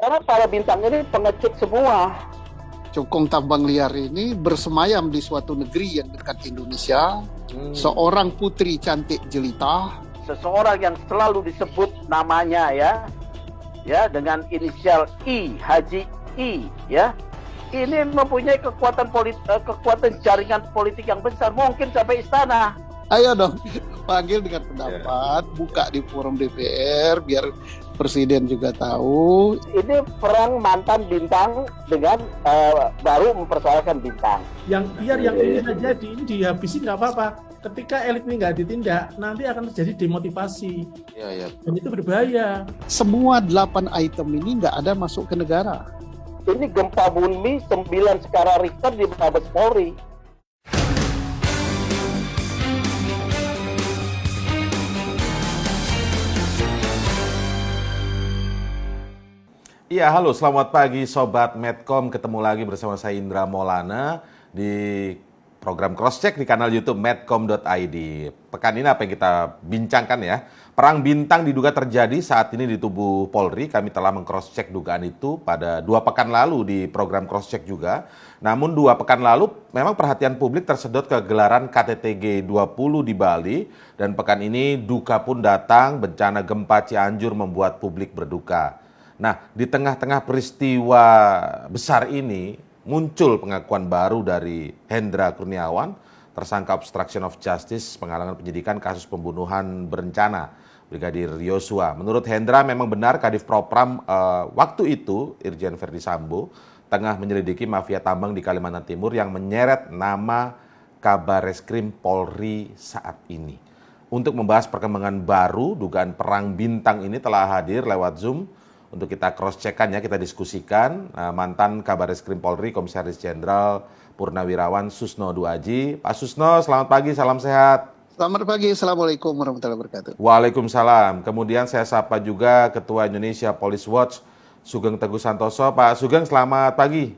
Karena para bintang ini pengecut semua. Cukong tambang liar ini bersemayam di suatu negeri yang dekat Indonesia. Seorang putri cantik jelita. Seseorang yang selalu disebut namanya ya dengan inisial I, Haji I, ya. Ini mempunyai kekuatan jaringan politik yang besar, mungkin sampai istana. Ayo dong, panggil dengan pendapat, buka di forum DPR biar presiden juga tahu. Ini perang mantan bintang dengan baru mempersoalkan bintang. Yang biar yang ini saja ini dihabisi nggak apa-apa. Ketika elit ini nggak ditindak, nanti akan terjadi demotivasi. Ya. Dan itu berbahaya. Semua 8 item ini nggak ada masuk ke negara. Ini gempa bumi 9 skala Richter di Mabes Polri. Iya, halo, selamat pagi Sobat Medcom. Ketemu lagi bersama saya Indra Maulana di program Crosscheck di kanal YouTube medcom.id. Pekan ini apa yang kita bincangkan ya? Perang bintang diduga terjadi saat ini di tubuh Polri. Kami telah meng-crosscheck dugaan itu pada 2 pekan lalu di program Crosscheck juga. Namun 2 pekan lalu memang perhatian publik tersedot ke gelaran KTT G20 di Bali. Dan pekan ini duka pun datang, bencana gempa Cianjur membuat publik berduka. Nah, di tengah-tengah peristiwa besar ini, muncul pengakuan baru dari Hendra Kurniawan, tersangka obstruction of justice, penghalangan penyidikan kasus pembunuhan berencana Brigadir Yosua. Menurut Hendra, memang benar Kadif Propram waktu itu, Irjen Verdi Sambo, tengah menyelidiki mafia tambang di Kalimantan Timur yang menyeret nama Kabareskrim Polri saat ini. Untuk membahas perkembangan baru, dugaan perang bintang ini telah hadir lewat Zoom. Untuk kita cross-check-kan ya, kita diskusikan mantan Kabareskrim Polri, Komisaris Jenderal Purnawirawan Susno Duaji. Pak Susno, selamat pagi, salam sehat. Selamat pagi, Assalamualaikum warahmatullahi wabarakatuh. Waalaikumsalam. Kemudian saya sapa juga Ketua Indonesia Police Watch, Sugeng Teguh Santoso. Pak Sugeng, selamat pagi.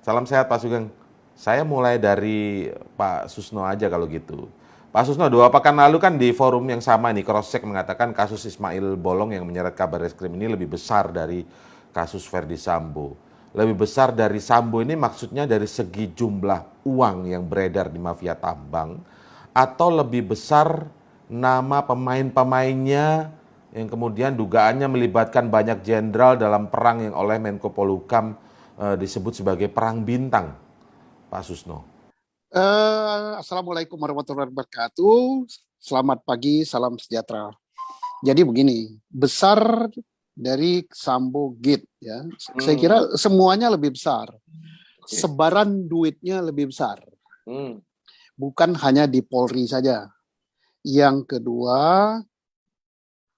Salam sehat Pak Sugeng. Saya mulai dari Pak Susno aja kalau gitu. Pak Susno, 2 pekan lalu kan di forum yang sama nih, Crosscheck mengatakan kasus Ismail Bolong yang menyeret Kabareskrim ini lebih besar dari kasus Verdi Sambo. Lebih besar dari Sambo ini maksudnya dari segi jumlah uang yang beredar di mafia tambang, atau lebih besar nama pemain-pemainnya yang kemudian dugaannya melibatkan banyak jenderal dalam perang yang oleh Menko Polhukam disebut sebagai perang bintang, Pak Susno. Assalamualaikum warahmatullahi wabarakatuh. Selamat pagi, salam sejahtera. Jadi begini, besar dari Sambo Gate ya. Saya kira semuanya lebih besar. Sebaran duitnya lebih besar. Bukan hanya di Polri saja. Yang kedua,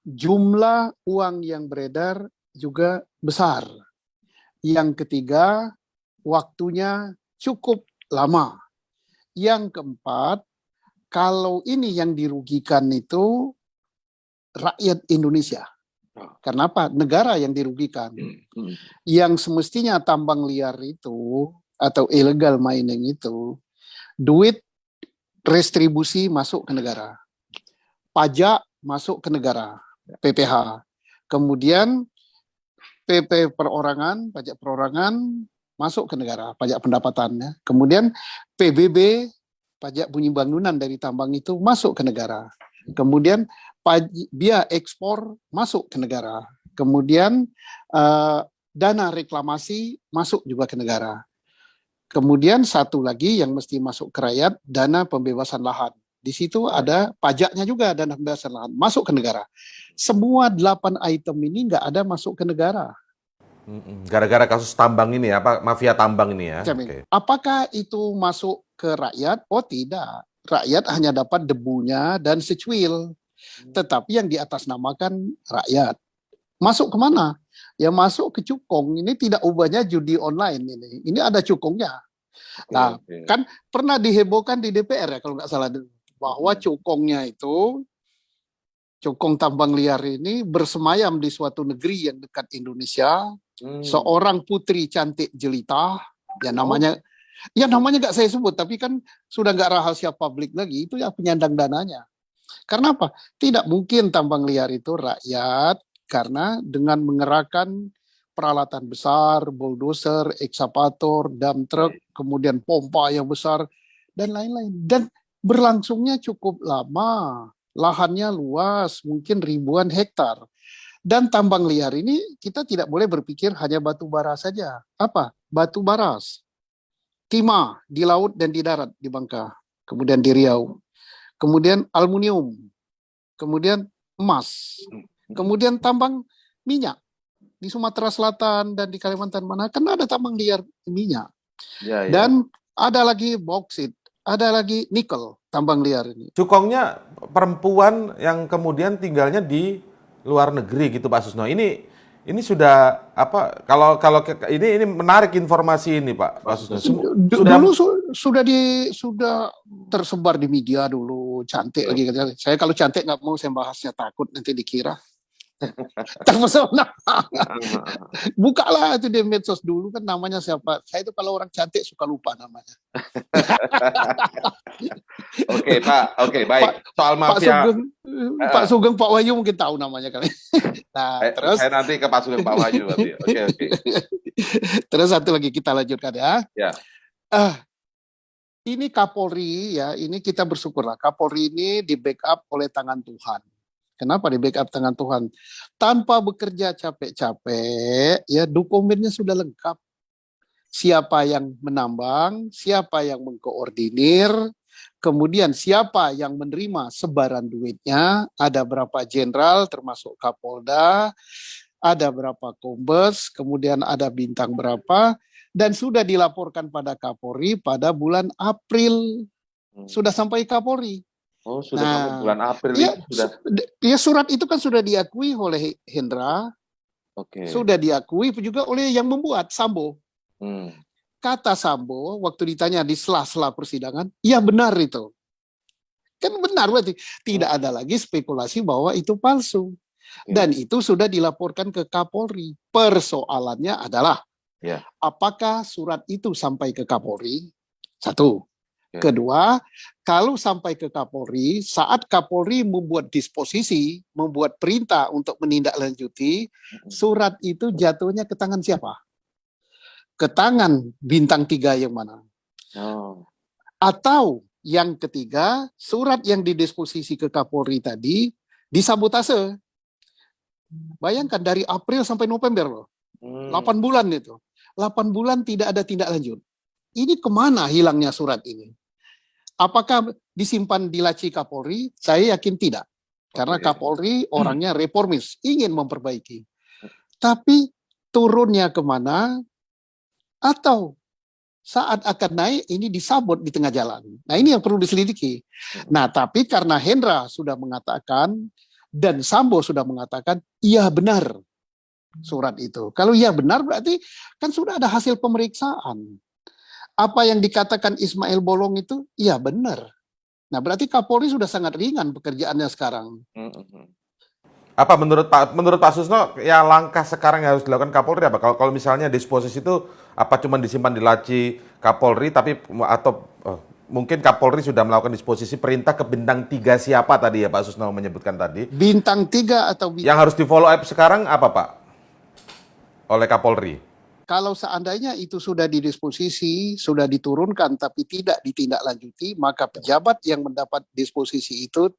jumlah uang yang beredar juga besar. Yang ketiga, waktunya cukup lama. Yang keempat, kalau ini yang dirugikan itu rakyat Indonesia. Karena apa? Negara yang dirugikan. Yang semestinya tambang liar itu atau illegal mining itu, duit restribusi masuk ke negara. Pajak masuk ke negara, PPH. Kemudian PP perorangan, pajak perorangan masuk ke negara, pajak pendapatannya. Kemudian PBB, pajak bunyi bangunan dari tambang itu masuk ke negara. Kemudian biaya ekspor masuk ke negara. Kemudian dana reklamasi masuk juga ke negara. Kemudian satu lagi yang mesti masuk ke rakyat, dana pembebasan lahan. Di situ ada pajaknya juga, dana pembebasan lahan masuk ke negara. Semua 8 item ini nggak ada masuk ke negara. Gara-gara kasus tambang ini ya, mafia tambang ini ya. Okay. Apakah itu masuk ke rakyat? Oh tidak. Rakyat hanya dapat debunya dan secuil. Tetapi yang diatasnamakan rakyat. Masuk kemana? Ya masuk ke cukong. Ini tidak ubahnya judi online ini. Ini ada cukongnya. Nah, kan pernah dihebohkan di DPR ya kalau nggak salah. Bahwa cukongnya itu, cukong tambang liar ini bersemayam di suatu negeri yang dekat Indonesia. Seorang putri cantik jelita, ya namanya nggak saya sebut, tapi kan sudah nggak rahasia publik lagi, itu ya penyandang dananya. Karena apa? Tidak mungkin tambang liar itu rakyat, karena dengan mengerahkan peralatan besar, bulldozer, ekskavator, dump truck, kemudian pompa yang besar, dan lain-lain. Dan berlangsungnya cukup lama, lahannya luas, mungkin ribuan hektar. Dan tambang liar ini kita tidak boleh berpikir hanya batu bara saja. Apa? Batu baras, timah di laut dan di darat di Bangka, kemudian di Riau, kemudian aluminium, kemudian emas, kemudian tambang minyak di Sumatera Selatan dan di Kalimantan mana kan ada tambang liar minyak. Ya, ya. Dan ada lagi bauksit, ada lagi nikel tambang liar ini. Cukongnya perempuan yang kemudian tinggalnya di luar negeri gitu Pak Susno. Ini sudah apa? Kalau ini menarik informasi ini Pak Susno. Dulu sudah tersebar di media dulu, cantik lagi. Saya kalau cantik nggak mau saya bahasnya, takut nanti dikira terpesona. Bukalah itu di medsos dulu kan, namanya siapa. Saya itu kalau orang cantik suka lupa namanya. Oke, baik. Soal mafia Pak Sugeng, Pak Wahyu mungkin tahu namanya kali. Nah, terus saya nanti ke Pak Sugeng, Pak Wahyu nanti. Oke. Terus satu lagi kita lanjutkan ya. Ya. Ini Kapolri ya, ini kita bersyukurlah Kapolri ini di backup oleh tangan Tuhan. Kenapa di backup tangan Tuhan? Tanpa bekerja capek-capek, ya dokumennya sudah lengkap. Siapa yang menambang, siapa yang mengkoordinir, kemudian siapa yang menerima sebaran duitnya, ada berapa jenderal termasuk Kapolda, ada berapa kombes, kemudian ada bintang berapa, dan sudah dilaporkan pada Kapolri pada bulan April. Sudah sampai Kapolri. Oh, sudah sampai bulan April ya, itu sudah. Ya, surat itu kan sudah diakui oleh Hendra. Oke. Sudah diakui juga oleh yang membuat, Sambo. Kata Sambo waktu ditanya di sela-sela persidangan, ya benar itu. Kan benar berarti. Tidak ada lagi spekulasi bahwa itu palsu. Dan itu sudah dilaporkan ke Kapolri. Persoalannya adalah, apakah surat itu sampai ke Kapolri? Satu. Kedua, kalau sampai ke Kapolri, saat Kapolri membuat disposisi, membuat perintah untuk menindaklanjuti, surat itu jatuhnya ke tangan siapa? Ke tangan bintang 3 yang mana? Atau yang ketiga, surat yang didisposisi ke Kapolri tadi disabotase. Bayangkan dari April sampai November loh. 8 bulan itu. 8 bulan tidak ada tindak lanjut. Ini kemana hilangnya surat ini? Apakah disimpan di laci Kapolri? Saya yakin tidak. Karena Kapolri orangnya reformis, ingin memperbaiki. Tapi turunnya kemana? Atau saat akan naik ini disabot di tengah jalan. Nah ini yang perlu diselidiki. Nah tapi karena Hendra sudah mengatakan dan Sambo sudah mengatakan, iya benar surat itu. Kalau iya benar berarti kan sudah ada hasil pemeriksaan. Apa yang dikatakan Ismail Bolong itu, iya benar. Nah berarti Kapolri sudah sangat ringan pekerjaannya sekarang. Apa menurut Pak Susno ya langkah sekarang yang harus dilakukan Kapolri apa? Kalau misalnya disposisi itu apa cuma disimpan di laci Kapolri tapi atau mungkin Kapolri sudah melakukan disposisi perintah ke bintang 3 siapa tadi ya Pak Susno menyebutkan tadi? Bintang 3 atau yang harus di follow up sekarang apa Pak? Oleh Kapolri. Kalau seandainya itu sudah didisposisi, sudah diturunkan tapi tidak ditindaklanjuti, maka pejabat yang mendapat disposisi itu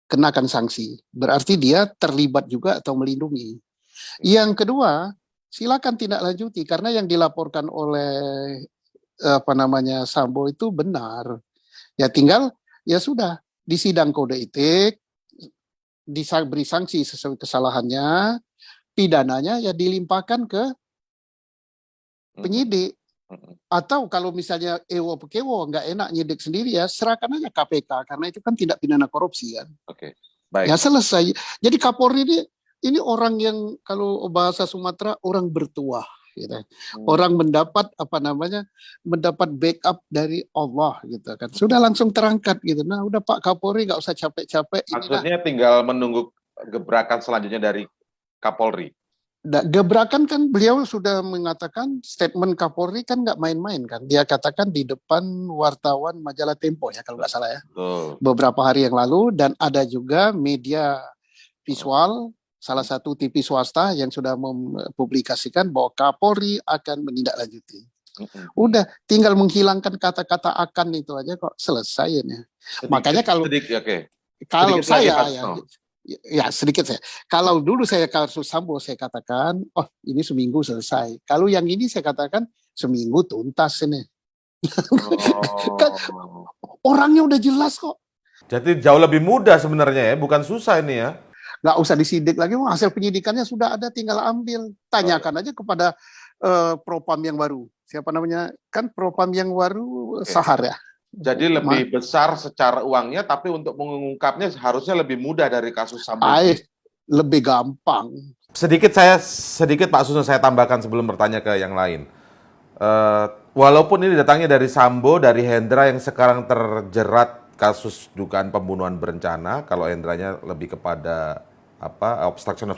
kenakan sanksi. Berarti dia terlibat juga atau melindungi. Yang kedua, silakan tindaklanjuti karena yang dilaporkan oleh Sambo itu benar. Ya tinggal ya sudah di sidang kode etik diberi sanksi sesuai kesalahannya, pidananya ya dilimpahkan ke penyidik. Atau kalau misalnya ewo pekewo nggak enak nyidik sendiri ya serahkan aja KPK karena itu kan tindak pidana korupsi kan. Baik. Ya selesai. Jadi Kapolri ini orang yang kalau bahasa Sumatera orang bertuah gitu. Orang mendapat mendapat backup dari Allah gitu kan. Sudah langsung terangkat gitu. Nah, udah Pak Kapolri nggak usah capek-capek. Maksudnya tinggal menunggu gebrakan selanjutnya dari Kapolri. Gebrakan kan beliau sudah mengatakan statement Kapolri kan nggak main-main kan. Dia katakan di depan wartawan majalah Tempo ya kalau nggak salah ya. Beberapa hari yang lalu dan ada juga media visual salah satu TV swasta yang sudah mempublikasikan bahwa Kapolri akan menindaklanjuti. Udah, tinggal menghilangkan kata-kata akan itu aja kok selesai ya. Makanya kalau Sedikit lagi, saya Pak ya, Susno. ya sedikit saya. Kalau dulu saya kasus Sambo saya katakan, oh ini seminggu selesai. Kalau yang ini saya katakan seminggu tuntas ini. Kan orangnya udah jelas kok. Jadi jauh lebih mudah sebenarnya ya, bukan susah ini ya. Nggak usah disidik lagi, hasil penyidikannya sudah ada, tinggal ambil. Tanyakan aja kepada Propam yang baru. Siapa namanya? Kan Propam yang baru Sahar ya. Jadi lebih besar secara uangnya, tapi untuk mengungkapnya harusnya lebih mudah dari kasus Sambo. Lebih gampang. Sedikit Pak Susno saya tambahkan sebelum bertanya ke yang lain. Walaupun ini datangnya dari Sambo, dari Hendra yang sekarang terjerat kasus dugaan pembunuhan berencana, kalau Hendranya lebih kepada obstruction of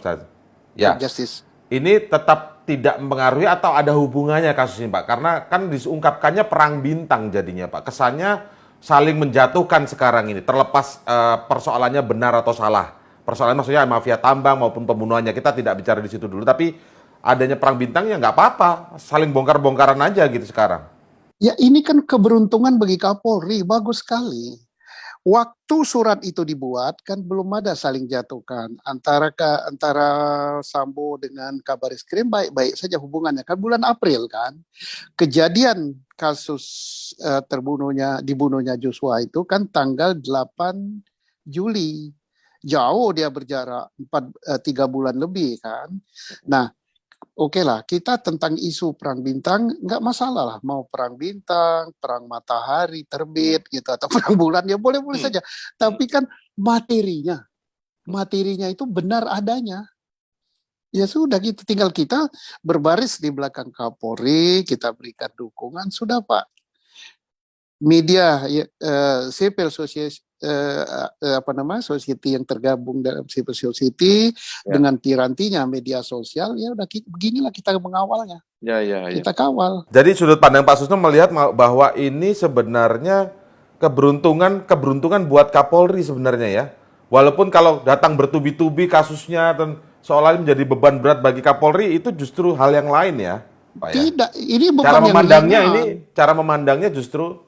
justice. Ini tetap tidak mempengaruhi atau ada hubungannya kasus ini, Pak? Karena kan diungkapkannya perang bintang jadinya, Pak. Kesannya saling menjatuhkan sekarang ini, terlepas persoalannya benar atau salah. Persoalannya maksudnya mafia tambang maupun pembunuhannya, kita tidak bicara di situ dulu. Tapi adanya perang bintangnya nggak apa-apa, saling bongkar-bongkaran aja gitu sekarang. Ya ini kan keberuntungan bagi Kapolri, bagus sekali. Waktu surat itu dibuat kan belum ada saling jatuhkan antara Sambo dengan Kabariskrem, baik-baik saja hubungannya kan bulan April kan. Kejadian kasus dibunuhnya Joshua itu kan tanggal 8 Juli. Jauh dia berjarak 3 bulan lebih kan. Nah, oke lah, kita tentang isu perang bintang nggak masalah lah, mau perang bintang, perang matahari terbit gitu atau perang bulan ya boleh-boleh saja. Tapi kan materinya itu benar adanya. Ya sudah gitu, tinggal kita berbaris di belakang Kapolri, kita berikan dukungan, sudah Pak. Media civil society society yang tergabung dalam civil society dengan tirantinya media sosial, ya udah beginilah kita mengawalnya. Kita kawal. Jadi sudut pandang Pak Susno melihat bahwa ini sebenarnya keberuntungan buat Kapolri sebenarnya ya. Walaupun kalau datang bertubi-tubi kasusnya dan seolah menjadi beban berat bagi Kapolri, itu justru hal yang lain ya, Pak ya. Tidak, ini beban cara memandangnya justru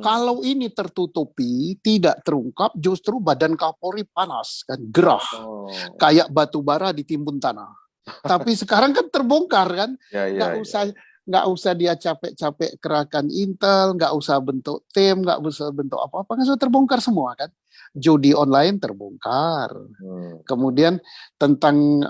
kalau ini tertutupi, tidak terungkap, justru badan Kapolri panas, kan gerah, kayak batu bara ditimbun tanah. Tapi sekarang kan terbongkar kan, nggak usah dia capek-capek kerahkan intel, nggak usah bentuk tim, nggak usah bentuk apa-apa, kan sudah terbongkar semua kan. Judi online terbongkar, kemudian tentang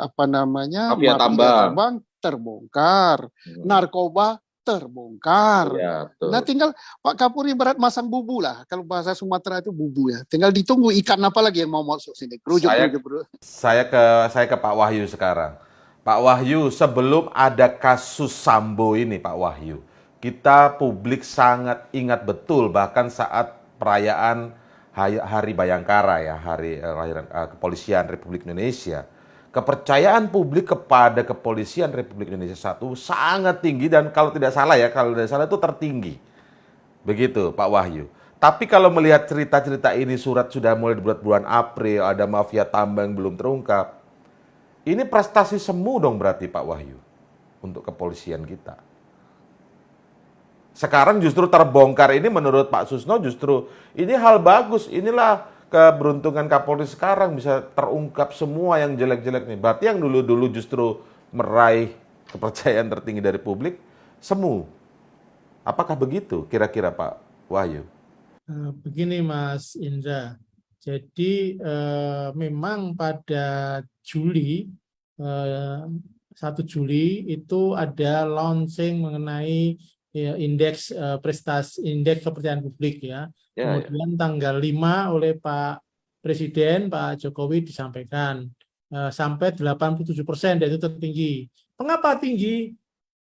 mafia tambang terbongkar, narkoba terbongkar. Nah tinggal Pak Kapolri berat masang bubu lah. Kalau bahasa Sumatera itu bubu ya. Tinggal ditunggu ikan apa lagi yang mau masuk sini. Saya ke Pak Wahyu sekarang. Pak Wahyu, sebelum ada kasus Sambo ini Pak Wahyu, kita publik sangat ingat betul bahkan saat perayaan Hari Bayangkara ya, hari lahiran Kepolisian Republik Indonesia. Kepercayaan publik kepada Kepolisian Republik Indonesia sangat tinggi dan kalau tidak salah itu tertinggi. Begitu Pak Wahyu. Tapi kalau melihat cerita-cerita ini, surat sudah mulai dibuat bulan April, ada mafia tambang belum terungkap. Ini prestasi semu dong berarti Pak Wahyu untuk kepolisian kita. Sekarang justru terbongkar ini menurut Pak Susno justru ini hal bagus. Inilah keberuntungan Kapolri sekarang bisa terungkap semua yang jelek-jelek nih. Berarti yang dulu-dulu justru meraih kepercayaan tertinggi dari publik, semu. Apakah begitu kira-kira Pak Wahyu? Begini Mas Indra, jadi memang pada Juli, 1 Juli itu ada launching mengenai indeks prestasi, indeks kepercayaan publik ya. Kemudian tanggal 5 oleh Pak Presiden, Pak Jokowi disampaikan sampai 87% dan itu tertinggi. Mengapa tinggi?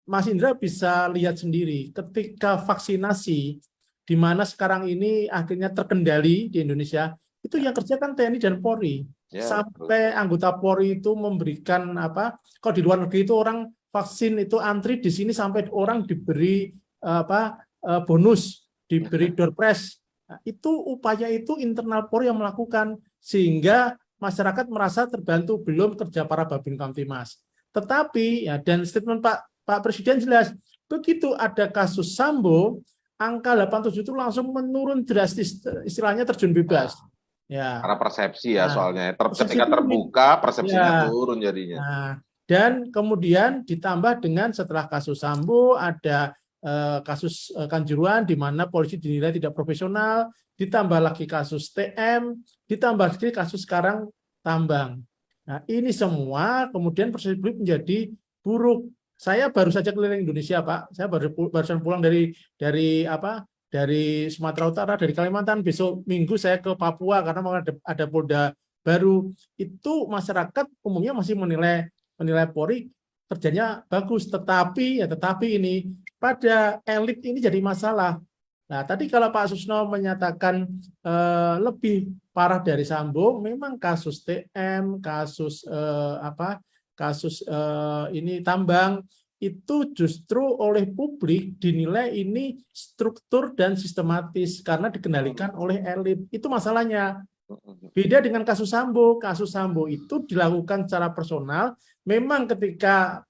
Mas Indra bisa lihat sendiri ketika vaksinasi di mana sekarang ini akhirnya terkendali di Indonesia, itu yang kerja kan TNI dan Polri. Sampai anggota Polri itu memberikan kalau di luar negeri itu orang vaksin itu antri, di sini sampai orang diberi bonus, diberi door prize. Nah, itu upaya itu internal Polri yang melakukan sehingga masyarakat merasa terbantu, belum kerja para Babin Kamtimas. Tetapi ya, dan statement Pak Presiden jelas, begitu ada kasus Sambo, angka 87 itu langsung menurun drastis, istilahnya terjun bebas. Ya. Karena persepsi ya Nah, soalnya. persepsi Ketika publik. terbuka, persepsinya Ya. turun jadinya. Nah, dan kemudian ditambah dengan setelah kasus Sambo ada kasus Kanjuruhan di mana polisi dinilai tidak profesional, ditambah lagi kasus TM, ditambah lagi kasus sekarang tambang. Nah, ini semua kemudian persepsi publik menjadi buruk. Saya baru saja keliling Indonesia, Pak. Saya barusan pulang dari Sumatera Utara, dari Kalimantan. Besok Minggu saya ke Papua karena mau ada Polda baru. Itu masyarakat umumnya masih menilai Polri kerjanya bagus, tetapi ini pada elit ini jadi masalah. Nah, tadi kalau Pak Susno menyatakan lebih parah dari Sambo, memang kasus TM, kasus ini tambang itu justru oleh publik dinilai ini struktur dan sistematis karena dikendalikan oleh elit. Itu masalahnya. Beda dengan kasus Sambo. Kasus Sambo itu dilakukan secara personal. Memang ketika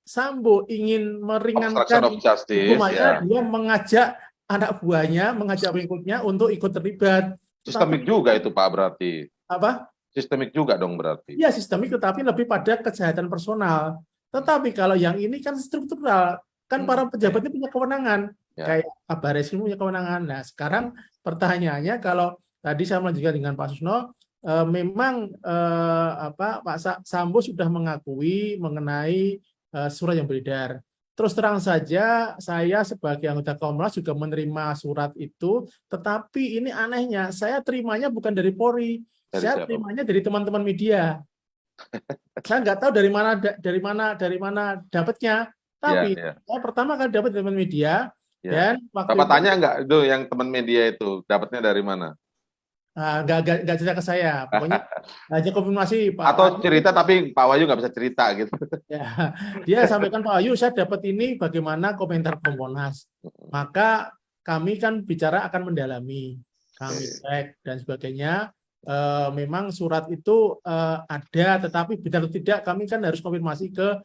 Sambo ingin meringankan hukumannya, dia mengajak anak buahnya, mengajak pengikutnya untuk ikut terlibat. Sistemik juga itu Pak berarti. Apa? Sistemik juga dong berarti. Ya sistemik, tetapi lebih pada kejahatan personal. Tetapi kalau yang ini kan struktural, kan para pejabatnya punya kewenangan, kayak Kabar Eskrim punya kewenangan. Nah sekarang pertanyaannya, kalau tadi saya melanjutkan dengan Pak Susno, memang Pak Sambo sudah mengakui mengenai surat yang beredar. Terus terang saja, saya sebagai anggota Komnas juga menerima surat itu, tetapi ini anehnya, saya terimanya bukan dari Polri, saya terimanya dari teman-teman media. Saya nggak tahu dari mana dapatnya, tapi saya pertama kali dapat dari teman media. Dan waktu Bapak tanya nggak itu yang teman media itu dapatnya dari mana? Nggak cerita ke saya, pokoknya hanya konfirmasi Pak. Atau cerita tapi Pak Wahyu nggak bisa cerita gitu. Ya, dia sampaikan, Pak Wahyu, saya dapat ini, bagaimana komentar Kompolnas. Maka kami kan bicara akan mendalami, kami cek dan sebagainya. Memang surat itu ada, tetapi benar atau tidak kami kan harus konfirmasi ke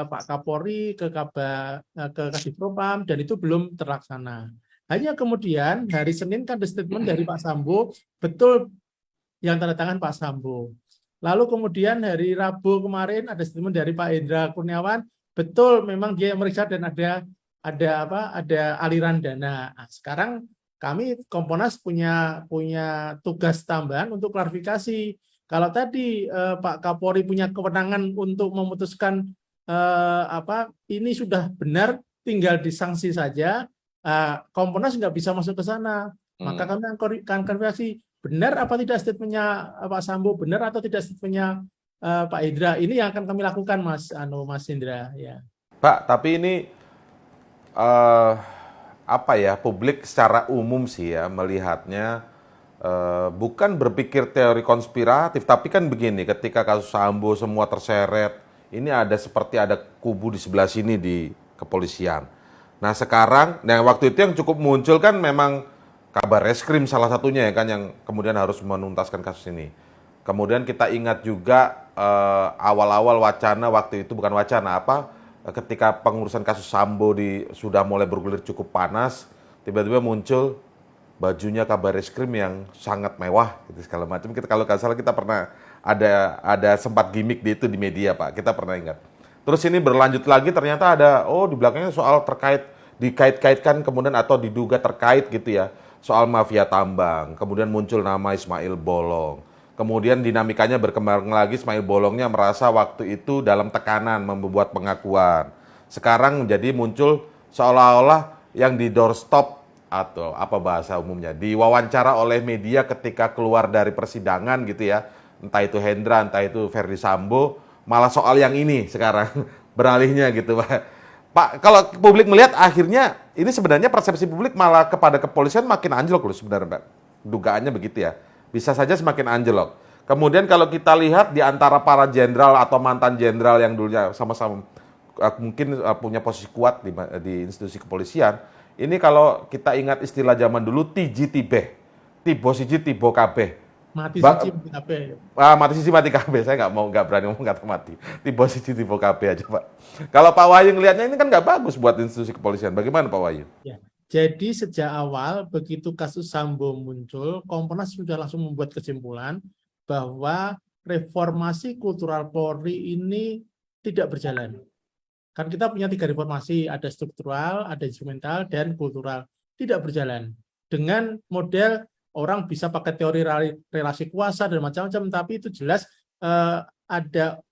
Pak Kapolri, ke Kadifropam, dan itu belum terlaksana. Hanya kemudian hari Senin kan ada statement dari Pak Sambo, betul yang tanda tangan Pak Sambo. Lalu kemudian hari Rabu kemarin ada statement dari Pak Hendra Kurniawan, betul memang dia yang meriksa dan ada aliran dana. Nah, sekarang kami Komponas punya tugas tambahan untuk klarifikasi. Kalau tadi Pak Kapolri punya kewenangan untuk memutuskan ini sudah benar, tinggal disanksi saja. Komponas nggak bisa masuk ke sana. Maka kami akan klarifikasi benar apa tidak statementnya Pak Sambo, benar atau tidak statementnya Pak Hendra. Ini yang akan kami lakukan, Mas Hendra. Ya. Pak, tapi ini publik secara umum sih ya melihatnya bukan berpikir teori konspiratif, tapi kan begini, ketika kasus Sambo semua terseret, ini seperti ada kubu di sebelah sini di kepolisian. Nah sekarang, waktu itu yang cukup muncul kan memang Kabar Eskrim salah satunya ya kan, yang kemudian harus menuntaskan kasus ini. Kemudian kita ingat juga awal-awal wacana waktu itu, bukan wacana ketika pengurusan kasus Sambo sudah mulai bergulir cukup panas, tiba-tiba muncul bajunya Kabar Eskrim yang sangat mewah gitu segala macam. Kalau nggak salah kita pernah ada sempat gimmick di media Pak, kita pernah ingat. Terus ini berlanjut lagi, ternyata ada di belakangnya soal dikait-kaitkan kemudian atau diduga terkait gitu ya, soal mafia tambang. Kemudian muncul nama Ismail Bolong. Kemudian dinamikanya berkembang lagi, Ismail Bolongnya merasa waktu itu dalam tekanan membuat pengakuan. Sekarang menjadi muncul seolah-olah yang di doorstop atau apa bahasa umumnya, diwawancara oleh media ketika keluar dari persidangan gitu ya. Entah itu Hendra, entah itu Verdi Sambo, malah soal yang ini sekarang beralihnya gitu Pak. Pak, kalau publik melihat akhirnya ini sebenarnya persepsi publik malah kepada kepolisian makin anjlok loh sebenarnya Pak. Dugaannya begitu ya. Bisa saja semakin anjlok. Kemudian kalau kita lihat di antara para jenderal atau mantan jenderal yang dulunya sama-sama mungkin punya posisi kuat di institusi kepolisian, ini kalau kita ingat istilah zaman dulu tiji tibeh, tibo siji tibo kabeh. Mati Ba- siji mati kabeh. mati sisi mati KB, saya nggak berani ngomong kata mati. Tipe sisi tipe KB aja Pak. Kalau Pak Wahyu ngelihatnya ini kan nggak bagus buat institusi kepolisian. Bagaimana Pak Wahyu? Ya. Jadi sejak awal begitu kasus Sambo muncul, Komponas sudah langsung membuat kesimpulan bahwa reformasi kultural Polri ini tidak berjalan. Kan kita punya 3 reformasi, ada struktural, ada instrumental, dan kultural. Tidak berjalan. Dengan model orang bisa pakai teori relasi kuasa dan macam-macam, tapi itu jelas ada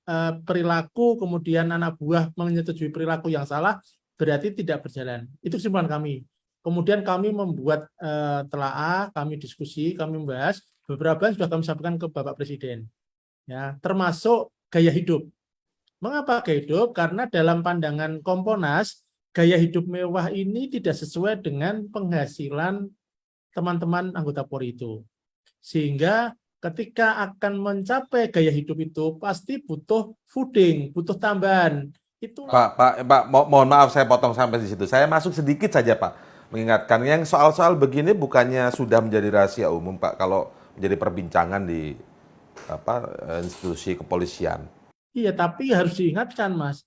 perilaku, kemudian anak buah menyetujui perilaku yang salah, berarti tidak berjalan. Itu kesimpulan kami. Kemudian kami membuat telaah, kami diskusi, kami membahas, beberapa yang sudah kami sampaikan ke Bapak Presiden. Ya, termasuk gaya hidup. Mengapa gaya hidup? Karena dalam pandangan Komponas, gaya hidup mewah ini tidak sesuai dengan penghasilan teman-teman anggota Polri itu. Sehingga ketika akan mencapai gaya hidup itu, pasti butuh fooding, butuh tambahan. Itu Pak, mohon maaf saya potong sampai di situ. Saya masuk sedikit saja Pak. Mengingatkan yang soal-soal begini bukannya sudah menjadi rahasia umum Pak kalau menjadi perbincangan di institusi kepolisian. iya, tapi harus diingatkan, Mas.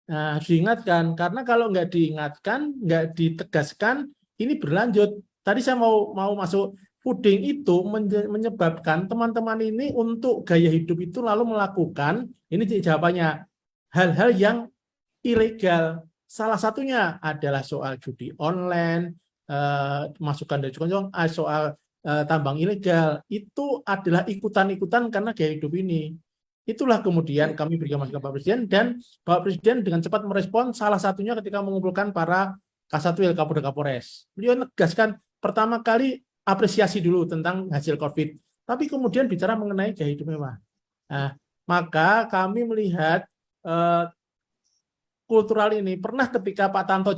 Nah, harus diingatkan karena kalau nggak diingatkan, nggak ditegaskan, ini berlanjut. Tadi saya mau masuk puding itu menyebabkan teman-teman ini untuk gaya hidup itu lalu melakukan ini jawabannya hal-hal yang ilegal. Salah satunya adalah soal judi online, masukan dari soal tambang ilegal. Itu adalah ikutan-ikutan karena gaya hidup ini. Itulah kemudian kami berikan masukan Pak Presiden dan Bapak Presiden dengan cepat merespon salah satunya ketika mengumpulkan para Kasatwil Kapolda Kapolres. Beliau menegaskan pertama kali apresiasi dulu tentang hasil COVID, tapi kemudian bicara mengenai gaya hidup mewah. Nah, maka kami melihat kultural ini pernah ketika Pak Tanto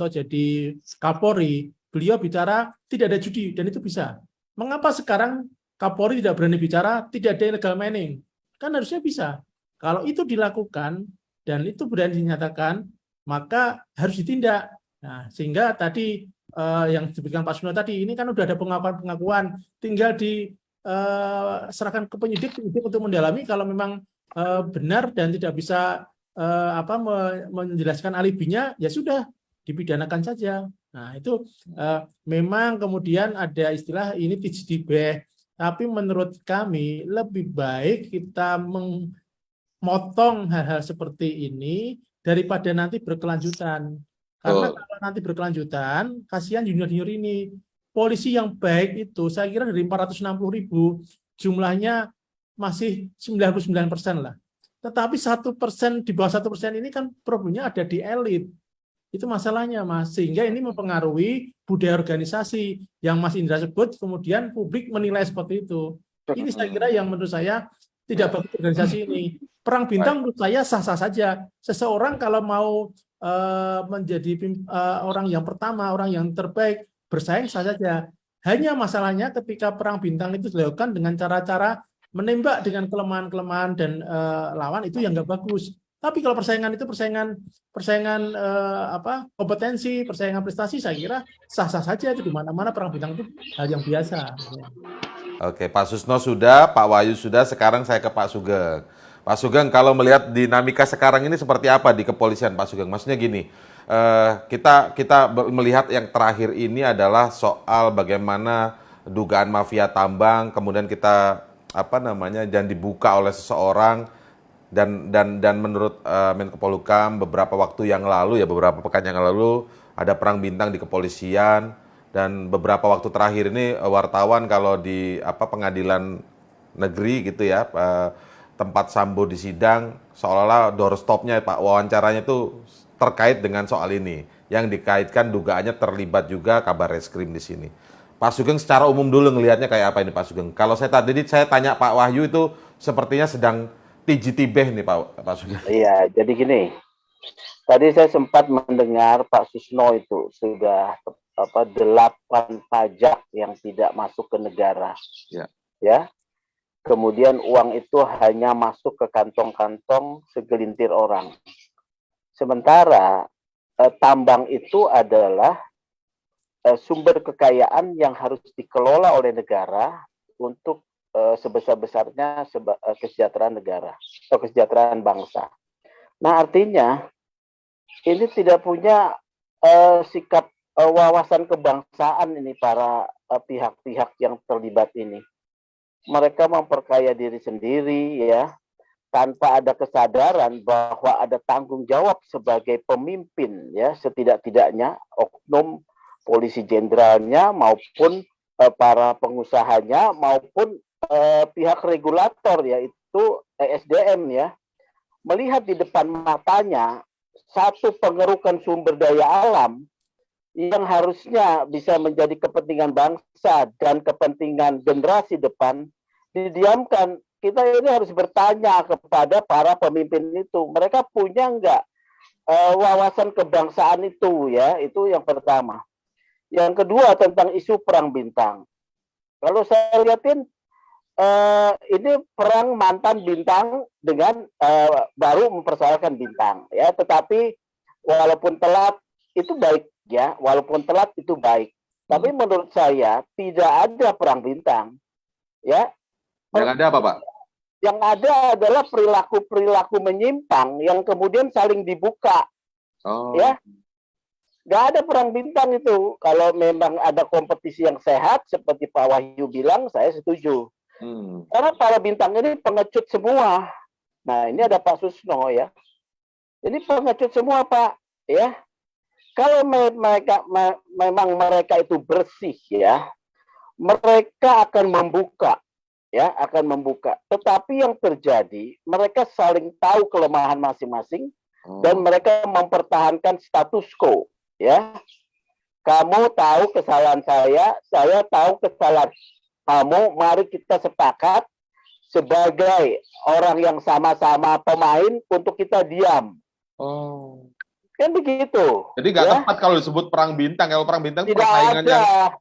jadi Kapolri, beliau bicara tidak ada judi dan itu bisa. Mengapa sekarang Kapolri tidak berani bicara tidak ada illegal mining? Kan harusnya bisa. Kalau itu dilakukan dan itu berani dinyatakan, maka harus ditindak. Nah, sehingga tadi yang disebutkan Pak Suno tadi, ini kan udah ada pengakuan, tinggal diserahkan ke penyidik untuk mendalami kalau memang benar dan tidak bisa menjelaskan alibinya, ya sudah dipidanakan saja. Nah, itu memang kemudian ada istilah ini tijtibeh, tapi menurut kami lebih baik kita memotong hal-hal seperti ini daripada nanti berkelanjutan. Karena kalau nanti berkelanjutan, kasihan junior-junior ini. Polisi yang baik itu, saya kira dari 460.000, jumlahnya masih 99% lah. Tetapi 1%, di bawah 1% ini kan problemnya ada di elit. Itu masalahnya, Mas. Sehingga ini mempengaruhi budaya organisasi yang Mas Indra sebut, kemudian publik menilai seperti itu. Ini saya kira yang menurut saya tidak bagus organisasi ini. Perang bintang menurut saya sah-sah saja. Seseorang kalau mau menjadi orang yang pertama, orang yang terbaik, bersaing sah saja. Hanya masalahnya ketika perang bintang itu dilakukan dengan cara-cara menembak dengan kelemahan-kelemahan dan lawan, itu yang nggak bagus. Tapi kalau persaingan itu persaingan kompetensi, persaingan prestasi, saya kira sah-sah saja. Itu di mana-mana perang bintang itu hal yang biasa. Oke, Pak Susno sudah, Pak Wahyu sudah, sekarang saya ke Pak Sugeng. Pak Sugeng, kalau melihat dinamika sekarang ini seperti apa di kepolisian, Pak Sugeng? Maksudnya gini, kita melihat yang terakhir ini adalah soal bagaimana dugaan mafia tambang, kemudian kita dan dibuka oleh seseorang dan menurut Menko Polhukam beberapa waktu yang lalu, ya beberapa pekan yang lalu, ada perang bintang di kepolisian. Dan beberapa waktu terakhir ini wartawan kalau di pengadilan negeri gitu ya, tempat Sambo di sidang, seolah-olah doorstopnya Pak wawancaranya itu terkait dengan soal ini, yang dikaitkan dugaannya terlibat juga Kabar Reskrim di sini. Pak Sugeng secara umum dulu ngelihatnya kayak apa ini Pak Sugeng? Kalau saya tanya Pak Wahyu itu sepertinya sedang tijtibeh nih Pak Sugeng. Iya, jadi gini. Tadi saya sempat mendengar Pak Susno itu sudah 8 pajak yang tidak masuk ke negara. Ya. Kemudian uang itu hanya masuk ke kantong-kantong segelintir orang. Sementara tambang itu adalah sumber kekayaan yang harus dikelola oleh negara untuk sebesar-besarnya kesejahteraan negara atau kesejahteraan bangsa. Nah, artinya ini tidak punya sikap wawasan kebangsaan ini para pihak-pihak yang terlibat ini. Mereka memperkaya diri sendiri ya, tanpa ada kesadaran bahwa ada tanggung jawab sebagai pemimpin ya, setidak-tidaknya oknum polisi jenderalnya maupun para pengusahanya maupun pihak regulator yaitu ESDM ya, melihat di depan matanya satu pengerukan sumber daya alam yang harusnya bisa menjadi kepentingan bangsa dan kepentingan generasi depan didiamkan. Kita ini harus bertanya kepada para pemimpin itu, mereka punya nggak wawasan kebangsaan itu ya, itu yang pertama. Yang kedua tentang isu perang bintang. Kalau saya lihatin ini perang mantan bintang dengan baru mempersoalkan bintang ya, tetapi walaupun telat itu baik ya, walaupun telat itu baik. Tapi menurut saya tidak ada perang bintang ya. Yang ada apa, Pak? Yang ada adalah perilaku-perilaku menyimpang yang kemudian saling dibuka. Oh. Ya. Nggak ada perang bintang itu. Kalau memang ada kompetisi yang sehat, seperti Pak Wahyu bilang, saya setuju. Karena para bintang ini pengecut semua. Nah, ini ada Pak Susno ya. Ini pengecut semua, Pak. Ya. Kalau memang mereka itu bersih ya, mereka akan membuka. Ya, akan membuka. Tetapi yang terjadi, mereka saling tahu kelemahan masing-masing dan mereka mempertahankan status quo. Ya, kamu tahu kesalahan saya tahu kesalahan kamu. Mari kita sepakat sebagai orang yang sama-sama pemain untuk kita diam. Kan begitu. Jadi nggak tepat kalau disebut perang bintang. Kalau perang bintang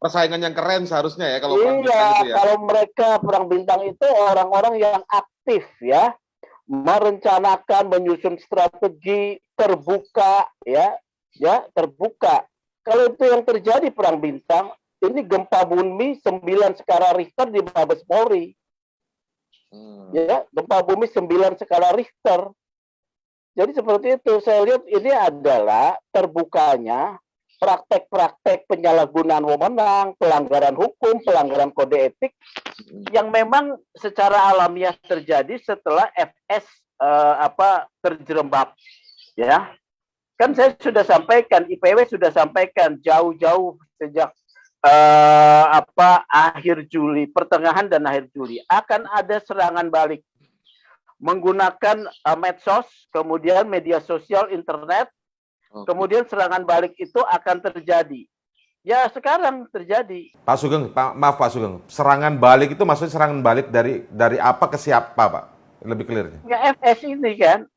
persaingan yang keren seharusnya ya. Kalau perang bintang itu ya. Kalau mereka perang bintang itu orang-orang yang aktif ya, merencanakan, menyusun strategi, terbuka ya, terbuka. Kalau itu yang terjadi perang bintang, ini gempa bumi 9 skala Richter di Mabes Polri. Ya, gempa bumi 9 skala Richter. Jadi seperti itu, saya lihat ini adalah terbukanya praktek-praktek penyalahgunaan wewenang, pelanggaran hukum, pelanggaran kode etik yang memang secara alamiah terjadi setelah FS terjerembab. Ya, kan saya sudah sampaikan, IPW sudah sampaikan jauh-jauh sejak akhir Juli, pertengahan dan akhir Juli akan ada serangan balik menggunakan medsos, kemudian media sosial, internet, kemudian serangan balik itu akan terjadi. Ya, sekarang terjadi. Pak Sugeng, maaf Pak Sugeng, serangan balik itu maksudnya serangan balik dari apa ke siapa, Pak? Lebih clear-nya. Ya, FS ini kan,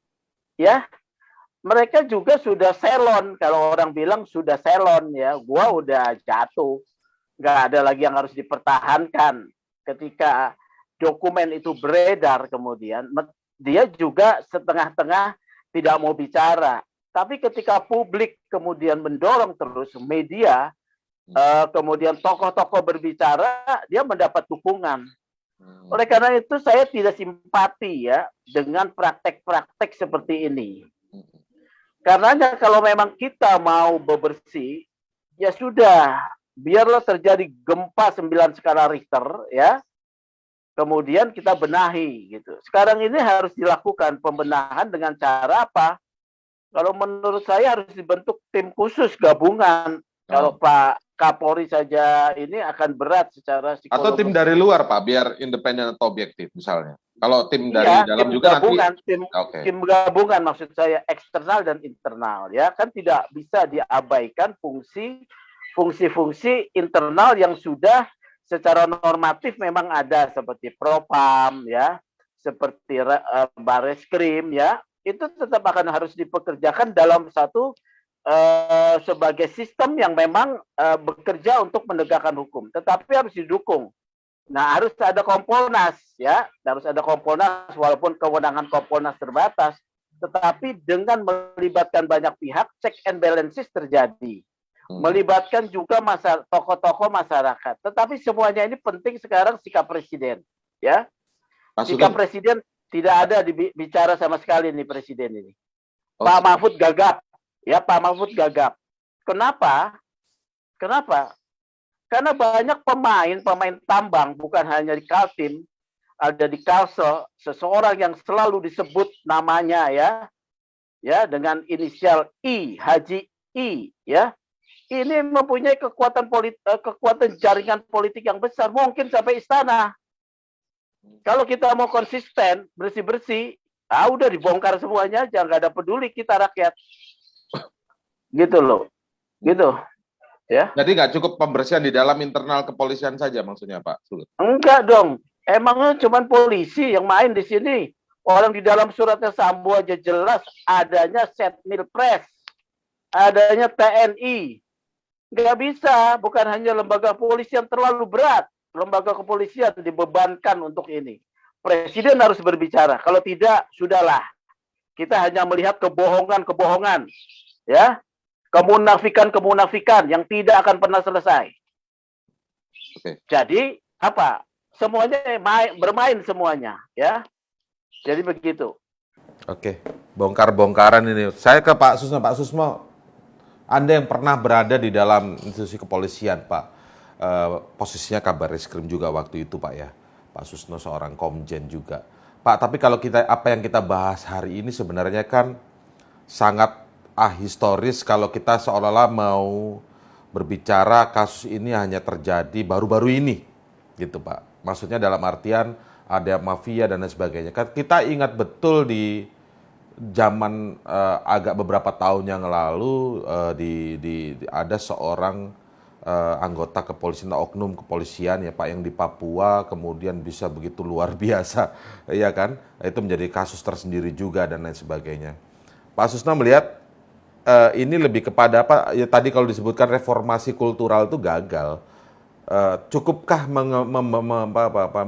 ya, mereka juga sudah selon. Kalau orang bilang sudah selon ya, gua udah jatuh, nggak ada lagi yang harus dipertahankan. Ketika dokumen itu beredar kemudian, dia juga setengah-tengah tidak mau bicara. Tapi ketika publik kemudian mendorong terus, media, kemudian tokoh-tokoh berbicara, dia mendapat dukungan. Oleh karena itu saya tidak simpati ya dengan praktek-praktek seperti ini. Karenanya kalau memang kita mau bebersih, ya sudah, biarlah terjadi gempa 9 skala Richter ya. Kemudian kita benahi gitu. Sekarang ini harus dilakukan pembenahan dengan cara apa? Kalau menurut saya harus dibentuk tim khusus gabungan. Kalau Pak Kapolri saja ini akan berat secara psikologis. Atau tim dari luar, Pak, biar independen atau objektif misalnya. Kalau tim dari dalam tim juga gabungan, nanti tim gabungan maksud saya eksternal dan internal ya, kan tidak bisa diabaikan fungsi-fungsi internal yang sudah secara normatif memang ada seperti Propam ya, seperti Bareskrim ya, itu tetap akan harus dipekerjakan dalam satu sebagai sistem yang memang bekerja untuk menegakkan hukum, tetapi harus didukung. Nah, harus ada Kompolnas ya, harus ada Kompolnas walaupun kewenangan Kompolnas terbatas, tetapi dengan melibatkan banyak pihak, check and balances terjadi. melibatkan juga tokoh-tokoh masyarakat. Tetapi semuanya ini penting sekarang sikap presiden, ya. Pak Sikap Sugeng. presiden tidak ada bicara sama sekali nih presiden ini. Oh, Pak Mahfud gagap, ya Pak Mahfud gagap. Kenapa? Kenapa? Karena banyak pemain tambang, bukan hanya di Kaltim, ada di Kalsel, seseorang yang selalu disebut namanya ya dengan inisial I, Haji I, ya. Ini mempunyai kekuatan jaringan politik yang besar, mungkin sampai istana. Kalau kita mau konsisten, bersih-bersih, udah dibongkar semuanya aja, nggak ada peduli kita rakyat. Gitu loh. Gitu. Ya. Jadi nggak cukup pembersihan di dalam internal kepolisian saja maksudnya Pak Sugeng? Enggak dong. Emangnya cuma polisi yang main di sini. Orang di dalam suratnya Sambo aja jelas adanya Setmilpres, adanya TNI. Nggak bisa, bukan hanya lembaga polisi yang terlalu berat. Lembaga kepolisian dibebankan untuk ini. Presiden harus berbicara. Kalau tidak, sudahlah. Kita hanya melihat kebohongan-kebohongan. Ya. Kemunafikan-kemunafikan yang tidak akan pernah selesai. Oke. Jadi, apa? Semuanya bermain semuanya. Ya. Jadi begitu. Oke. Bongkar-bongkaran ini. Saya ke Pak Susno. Pak Susno, Anda yang pernah berada di dalam institusi kepolisian, Pak. Posisinya Kabar Reskrim juga waktu itu, Pak ya. Pak Susno seorang komjen juga. Pak, tapi kalau apa yang kita bahas hari ini sebenarnya kan sangat ahistoris kalau kita seolah-olah mau berbicara kasus ini hanya terjadi baru-baru ini, gitu Pak. Maksudnya dalam artian ada mafia dan lain sebagainya. Kita ingat betul di zaman agak beberapa tahun yang lalu ada seorang anggota kepolisian, oknum kepolisian ya Pak yang di Papua kemudian bisa begitu luar biasa, ya kan? Itu menjadi kasus tersendiri juga dan lain sebagainya. Pak Susno melihat ini lebih kepada apa? Ya tadi kalau disebutkan reformasi kultural itu gagal. Cukupkah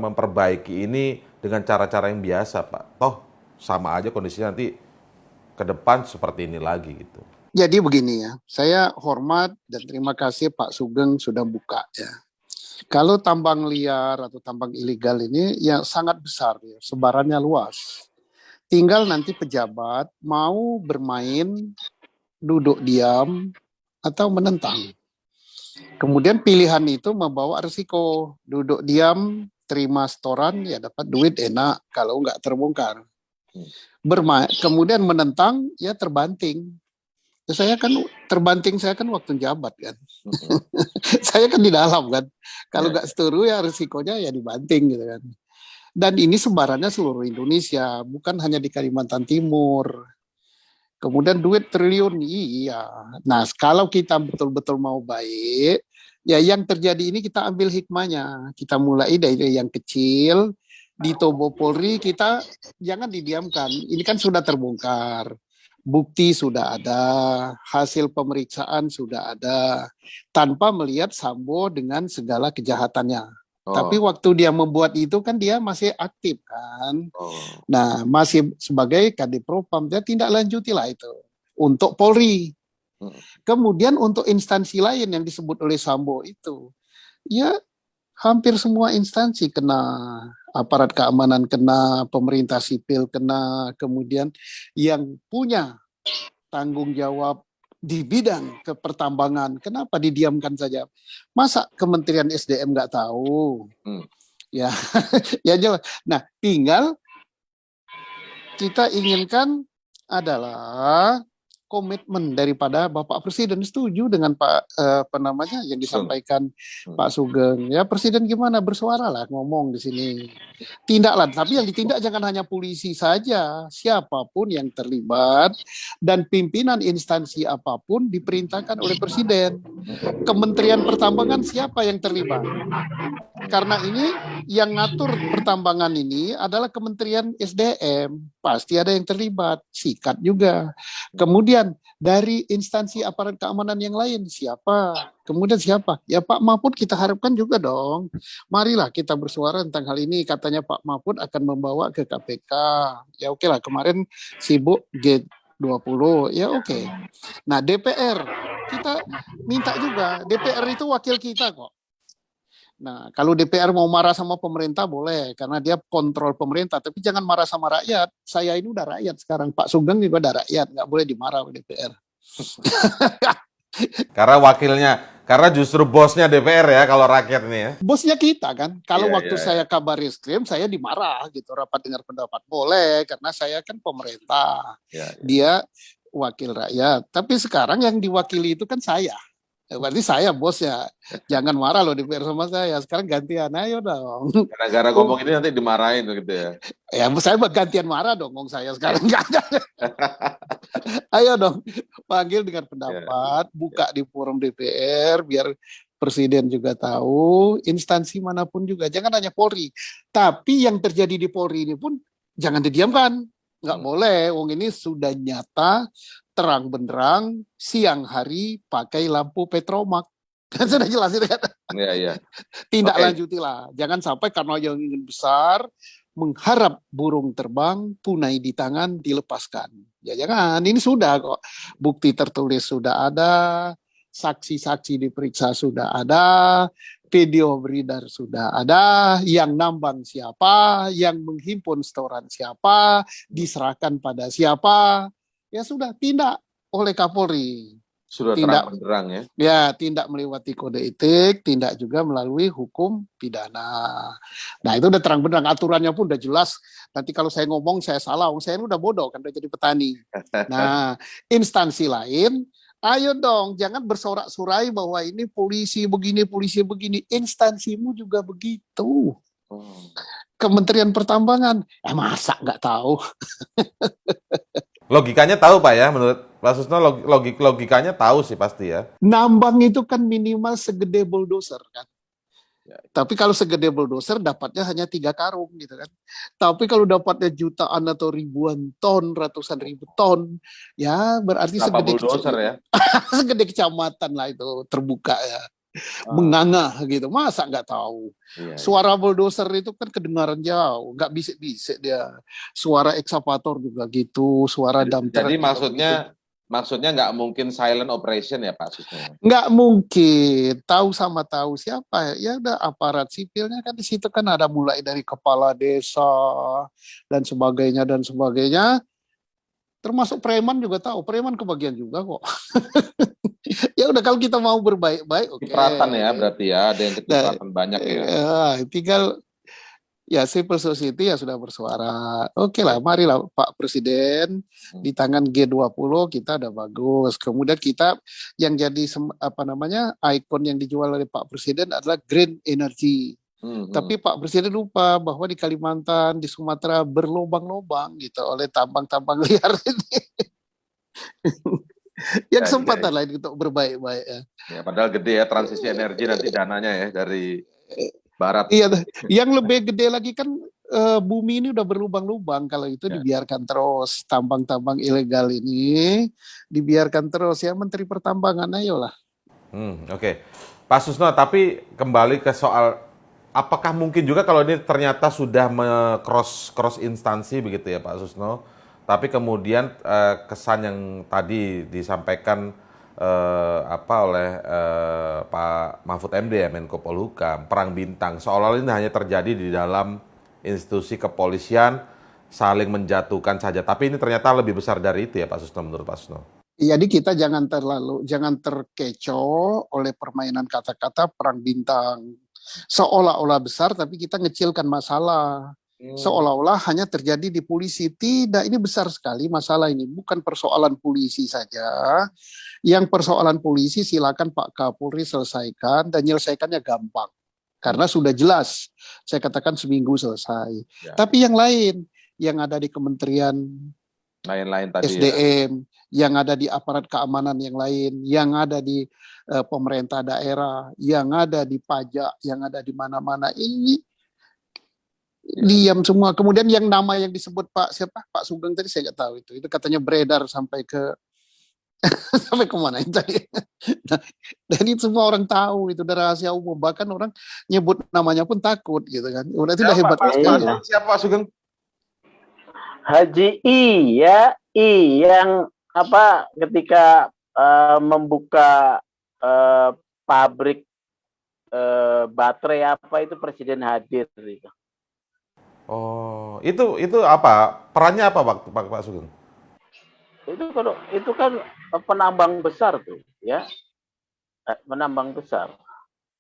memperbaiki ini dengan cara-cara yang biasa, Pak? Toh sama aja kondisinya nanti ke depan seperti ini lagi gitu. Jadi begini ya, saya hormat dan terima kasih Pak Sugeng sudah buka ya. Kalau tambang liar atau tambang ilegal ini ya sangat besar ya, sebarannya luas. Tinggal nanti pejabat mau bermain duduk diam atau menentang. Kemudian pilihan itu membawa risiko. Duduk diam, terima setoran, ya dapat duit enak kalau nggak terbongkar. Kemudian menentang, ya terbanting. Saya kan terbanting, saya kan waktu jabat kan. Saya kan di dalam kan. Kalau nggak setuju ya risikonya ya dibanting gitu kan. Dan ini sebarannya seluruh Indonesia, bukan hanya di Kalimantan Timur. Kemudian duit triliun, iya. Nah, kalau kita betul-betul mau baik, ya yang terjadi ini kita ambil hikmahnya. Kita mulai dari yang kecil, di Tubuh Polri kita jangan didiamkan. Ini kan sudah terbongkar. Bukti sudah ada, hasil pemeriksaan sudah ada, tanpa melihat Sambo dengan segala kejahatannya. Tapi waktu dia membuat itu kan dia masih aktif kan. Nah masih sebagai Kadipropam, dia tindak lanjutilah itu untuk Polri. Kemudian untuk instansi lain yang disebut oleh Sambo itu, ya hampir semua instansi kena, aparat keamanan kena, pemerintah sipil kena, kemudian yang punya tanggung jawab di bidang kepertambangan, kenapa didiamkan saja? Masa Kementerian SDM nggak tahu? Ya, ya jelas. Nah, tinggal kita inginkan adalah komitmen daripada Bapak Presiden. Setuju dengan yang disampaikan Pak Sugeng. Ya Presiden gimana, bersuara lah, ngomong di sini. Tindaklah, tapi yang ditindak jangan hanya polisi saja, siapapun yang terlibat dan pimpinan instansi apapun diperintahkan oleh Presiden. Kementerian Pertambangan siapa yang terlibat? Karena ini yang ngatur pertambangan ini adalah Kementerian SDM, pasti ada yang terlibat, sikat juga. Kemudian dari instansi aparat keamanan yang lain siapa? Kemudian siapa? Ya Pak Mahfud kita harapkan juga dong. Marilah kita bersuara tentang hal ini. Katanya Pak Mahfud akan membawa ke KPK. Ya oke lah, kemarin sibuk G20. Ya oke. Nah DPR kita minta juga. DPR itu wakil kita kok. Nah, kalau DPR mau marah sama pemerintah boleh, karena dia kontrol pemerintah. Tapi jangan marah sama rakyat. Saya ini udah rakyat sekarang. Pak Sugeng juga udah rakyat, nggak boleh dimarah oleh DPR. Karena justru bosnya DPR ya kalau rakyat ini ya. Bosnya kita kan. Kalau Iya, waktu iya, saya kabar reskrim, saya dimarah gitu. Rapat dengar pendapat boleh, karena saya kan pemerintah. Iya, iya. Dia wakil rakyat. Tapi sekarang yang diwakili itu kan saya. Berarti saya bosnya. Jangan marah loh DPR sama saya. Sekarang gantian, ayo dong. Gara-gara ngomong ini nanti dimarahin gitu ya. Ya saya gantian marah dong, ngomong saya sekarang nggak ada. Ayo dong, panggil dengan pendapat, buka di forum DPR, biar Presiden juga tahu, instansi manapun juga, jangan hanya Polri. Tapi yang terjadi di Polri ini pun jangan didiamkan. Nggak boleh, wong ini sudah nyata, terang benderang, siang hari pakai lampu petromak. Kan sudah jelas itu kan? Iya, iya. Tindak Oke. lanjutilah. Jangan sampai karena yang ingin besar, mengharap burung terbang, punai di tangan, dilepaskan. Ya jangan, ini sudah kok. Bukti tertulis sudah ada, saksi-saksi diperiksa sudah ada, video beredar sudah ada, yang nambang siapa, yang menghimpun setoran siapa, diserahkan pada siapa. Ya sudah, tindak oleh Kapolri. Sudah Tindak, terang benderang ya. ya, tindak melewati kode etik, tindak juga melalui hukum pidana. Nah, itu udah terang benderang, aturannya pun udah jelas. Nanti kalau saya ngomong saya salah, saya ini udah bodoh kan, udah jadi petani. Nah, instansi lain, ayo dong, jangan bersorak-sorai bahwa ini polisi begini. Instansimu juga begitu. Kementerian Pertambangan, masa nggak tahu? Logikanya tahu Pak ya, menurut Pak Susno logikanya tahu sih pasti ya. Nambang itu kan minimal segede bulldozer kan. Ya. Tapi kalau segede bulldozer dapatnya hanya 3 karung gitu kan. Tapi kalau dapatnya jutaan atau ribuan ton, ratusan ribu ton, ya berarti Berapa segede bulldozer ya? segede kecamatan lah itu terbuka ya. Menganga gitu, masa nggak tahu? Iya, Suara bulldozer itu kan kedengaran jauh, nggak bisik-bisik dia. Suara ekskavator juga gitu, suara dump truck jadi juga begitu. maksudnya nggak mungkin silent operation ya Pak Susno? Nggak mungkin, tahu sama tahu siapa ya udah aparat sipilnya kan di situ kan ada mulai dari kepala desa dan sebagainya, termasuk preman juga tahu, preman kebagian juga kok. Ya udah kalau kita mau berbaik-baik, oke. Cipratan ya berarti ya, ada yang kecipratan banyak ya. Tinggal ya civil society ya sudah bersuara. Oke lah, marilah Pak Presiden di tangan G20 kita udah bagus. Kemudian kita yang jadi ikon yang dijual oleh Pak Presiden adalah green energy. Tapi Pak Presiden lupa bahwa di Kalimantan, di Sumatera berlobang-lobang gitu oleh tambang-tambang liar ini. Yang kesempatan lain untuk berbaik-baik ya. Ya, padahal gede ya transisi energi nanti dananya ya dari barat. Iya, yang lebih gede lagi kan bumi ini udah berlubang-lubang. Kalau itu dibiarkan terus, tambang-tambang ilegal ini dibiarkan terus ya. Menteri Pertambangan, ayolah. Oke. Pak Susno, tapi kembali ke soal apakah mungkin juga kalau ini ternyata sudah cross instansi begitu ya Pak Susno, tapi kemudian kesan yang tadi disampaikan oleh Pak Mahfud MD ya, Menko Polhukam, perang bintang, seolah-olah ini hanya terjadi di dalam institusi kepolisian, saling menjatuhkan saja. Tapi ini ternyata lebih besar dari itu ya Pak Susno, menurut Pak Susno. Jadi kita jangan terkecoh oleh permainan kata-kata perang bintang. Seolah-olah besar tapi kita ngecilkan masalah. Seolah-olah hanya terjadi di polisi. Tidak, ini besar sekali masalah ini. Bukan persoalan polisi saja. Yang persoalan polisi silakan Pak Kapolri selesaikan dan menyelesaikannya gampang. Karena sudah jelas. Saya katakan seminggu selesai. Ya. Tapi yang lain, yang ada di kementerian lain-lain tadi SDM, yang ada di aparat keamanan yang lain, yang ada di pemerintah daerah, yang ada di pajak, yang ada di mana-mana, ini diam semua. Kemudian yang nama yang disebut Pak Sugeng tadi saya nggak tahu itu katanya beredar sampai ke sampai kemana itu tadi. Nah, dan itu semua orang tahu, itu udah rahasia umum, bahkan orang nyebut namanya pun takut gitu kan. Udah itu udah hebat sekali. Siapa Pak Sugeng? Haji I ya, I yang ketika membuka pabrik baterai apa itu Presiden hadir itu. Oh, itu apa? Perannya apa Pak Sugeng? Itu kan penambang besar tuh, ya, penambang besar.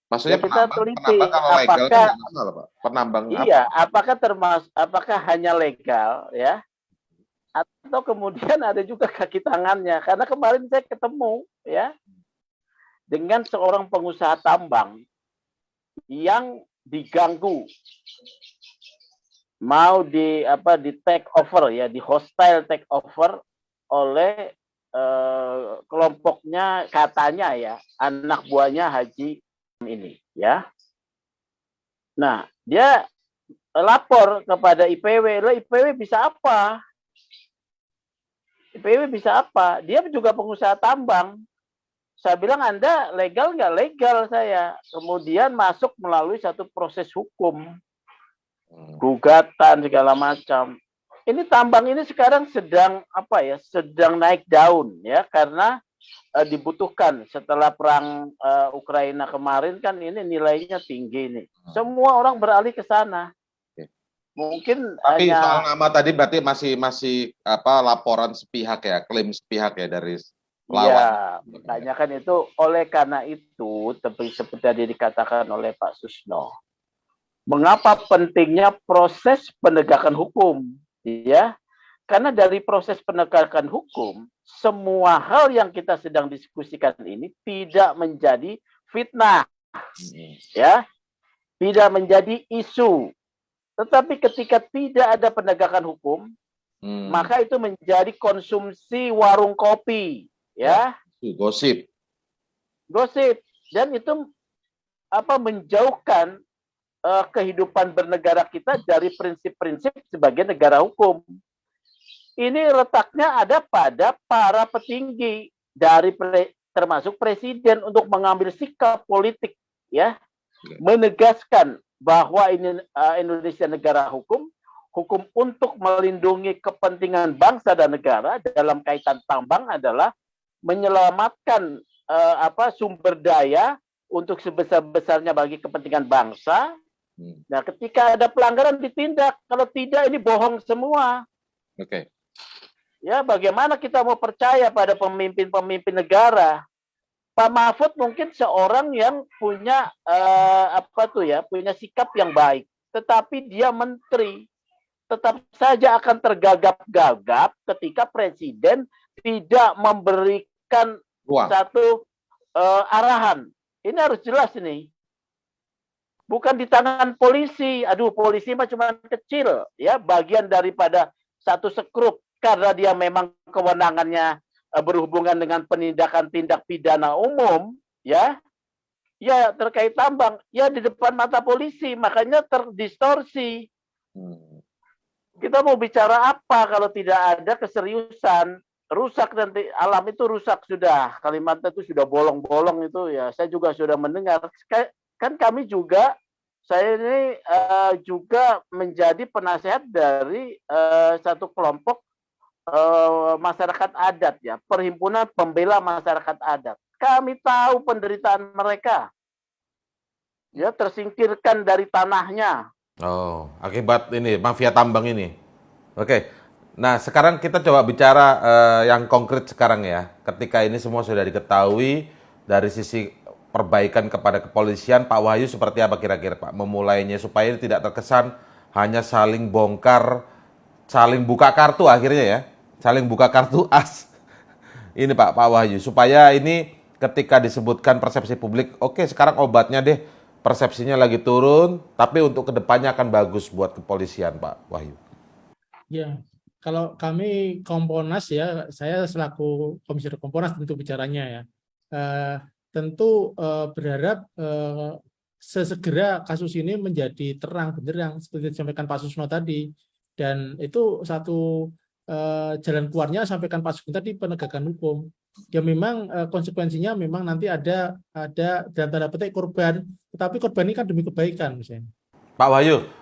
Maksudnya Ya kita teliti penambang kalau legal kan apakah nggak masalah, Pak. Penambang apa? iya, apakah hanya legal, ya, atau kemudian ada juga kaki tangannya. Karena kemarin saya ketemu, ya, dengan seorang pengusaha tambang yang diganggu, mau di take over, ya, di hostile take over oleh kelompoknya, katanya ya, anak buahnya Haji ini, ya. Nah, dia lapor kepada IPW. Lo IPW bisa apa? IPW bisa apa? Dia juga pengusaha tambang. Saya bilang, Anda legal nggak? Legal saya. Kemudian masuk melalui satu proses hukum. Gugatan segala macam. Ini tambang ini sekarang sedang sedang naik daun, ya, karena dibutuhkan setelah perang Ukraina kemarin kan ini nilainya tinggi nih. Semua orang beralih ke sana. Mungkin Tapi hanya soal nama tadi berarti masih laporan sepihak ya, klaim sepihak ya dari lawan. Iya, makanya kan itu, oleh karena itu seperti tadi dikatakan oleh Pak Susno, mengapa pentingnya proses penegakan hukum, ya? Karena dari proses penegakan hukum, semua hal yang kita sedang diskusikan ini tidak menjadi fitnah, ya, tidak menjadi isu. Tetapi ketika tidak ada penegakan hukum, maka itu menjadi konsumsi warung kopi, ya, Gosip. dan itu menjauhkan kehidupan bernegara kita dari prinsip-prinsip sebagai negara hukum. Ini letaknya ada pada para petinggi termasuk presiden untuk mengambil sikap politik, ya, menegaskan bahwa ini Indonesia negara hukum untuk melindungi kepentingan bangsa dan negara. Dalam kaitan tambang adalah menyelamatkan sumber daya untuk sebesar-besarnya bagi kepentingan bangsa. Nah, ketika ada pelanggaran ditindak, kalau tidak ini bohong semua. Oke. Ya, bagaimana kita mau percaya pada pemimpin-pemimpin negara? Pak Mahfud mungkin seorang yang punya punya sikap yang baik, tetapi dia menteri, tetap saja akan tergagap-gagap ketika presiden tidak memberikan satu arahan. Ini harus jelas ini. Bukan di tangan polisi. Aduh, polisi mah cuma kecil, ya, bagian daripada satu sekrup, karena dia memang kewenangannya berhubungan dengan penindakan tindak pidana umum, ya terkait tambang, ya di depan mata polisi, makanya terdistorsi. Kita mau bicara apa kalau tidak ada keseriusan? Rusak, nanti alam itu rusak sudah, Kalimantan itu sudah bolong-bolong itu, ya, saya juga sudah mendengar. Kan kami juga, saya ini juga menjadi penasehat dari satu kelompok masyarakat adat, ya, Perhimpunan Pembela Masyarakat Adat. Kami tahu penderitaan mereka, ya, tersingkirkan dari tanahnya. Oh, akibat ini mafia tambang ini. Oke. Nah, sekarang kita coba bicara yang konkret sekarang ya. Ketika ini semua sudah diketahui dari sisi perbaikan kepada kepolisian, Pak Wahyu seperti apa kira-kira Pak memulainya supaya ini tidak terkesan hanya saling bongkar, saling buka kartu akhirnya ya. Saling buka kartu as. Ini Pak Wahyu, supaya ini ketika disebutkan persepsi publik, oke, sekarang obatnya deh, persepsinya lagi turun, tapi untuk kedepannya akan bagus buat kepolisian, Pak Wahyu. Ya, kalau kami Komponas, ya, saya selaku Komisioner Komponas tentu bicaranya, ya, tentu berharap sesegera kasus ini menjadi terang benderang seperti disampaikan Pak Susno tadi, dan itu satu jalan keluarnya sampaikan Pak Sugeng tadi, penegakan hukum. Ya, memang konsekuensinya memang nanti ada dalam tanda petik korban, tetapi korban ini kan demi kebaikan misalnya. Pak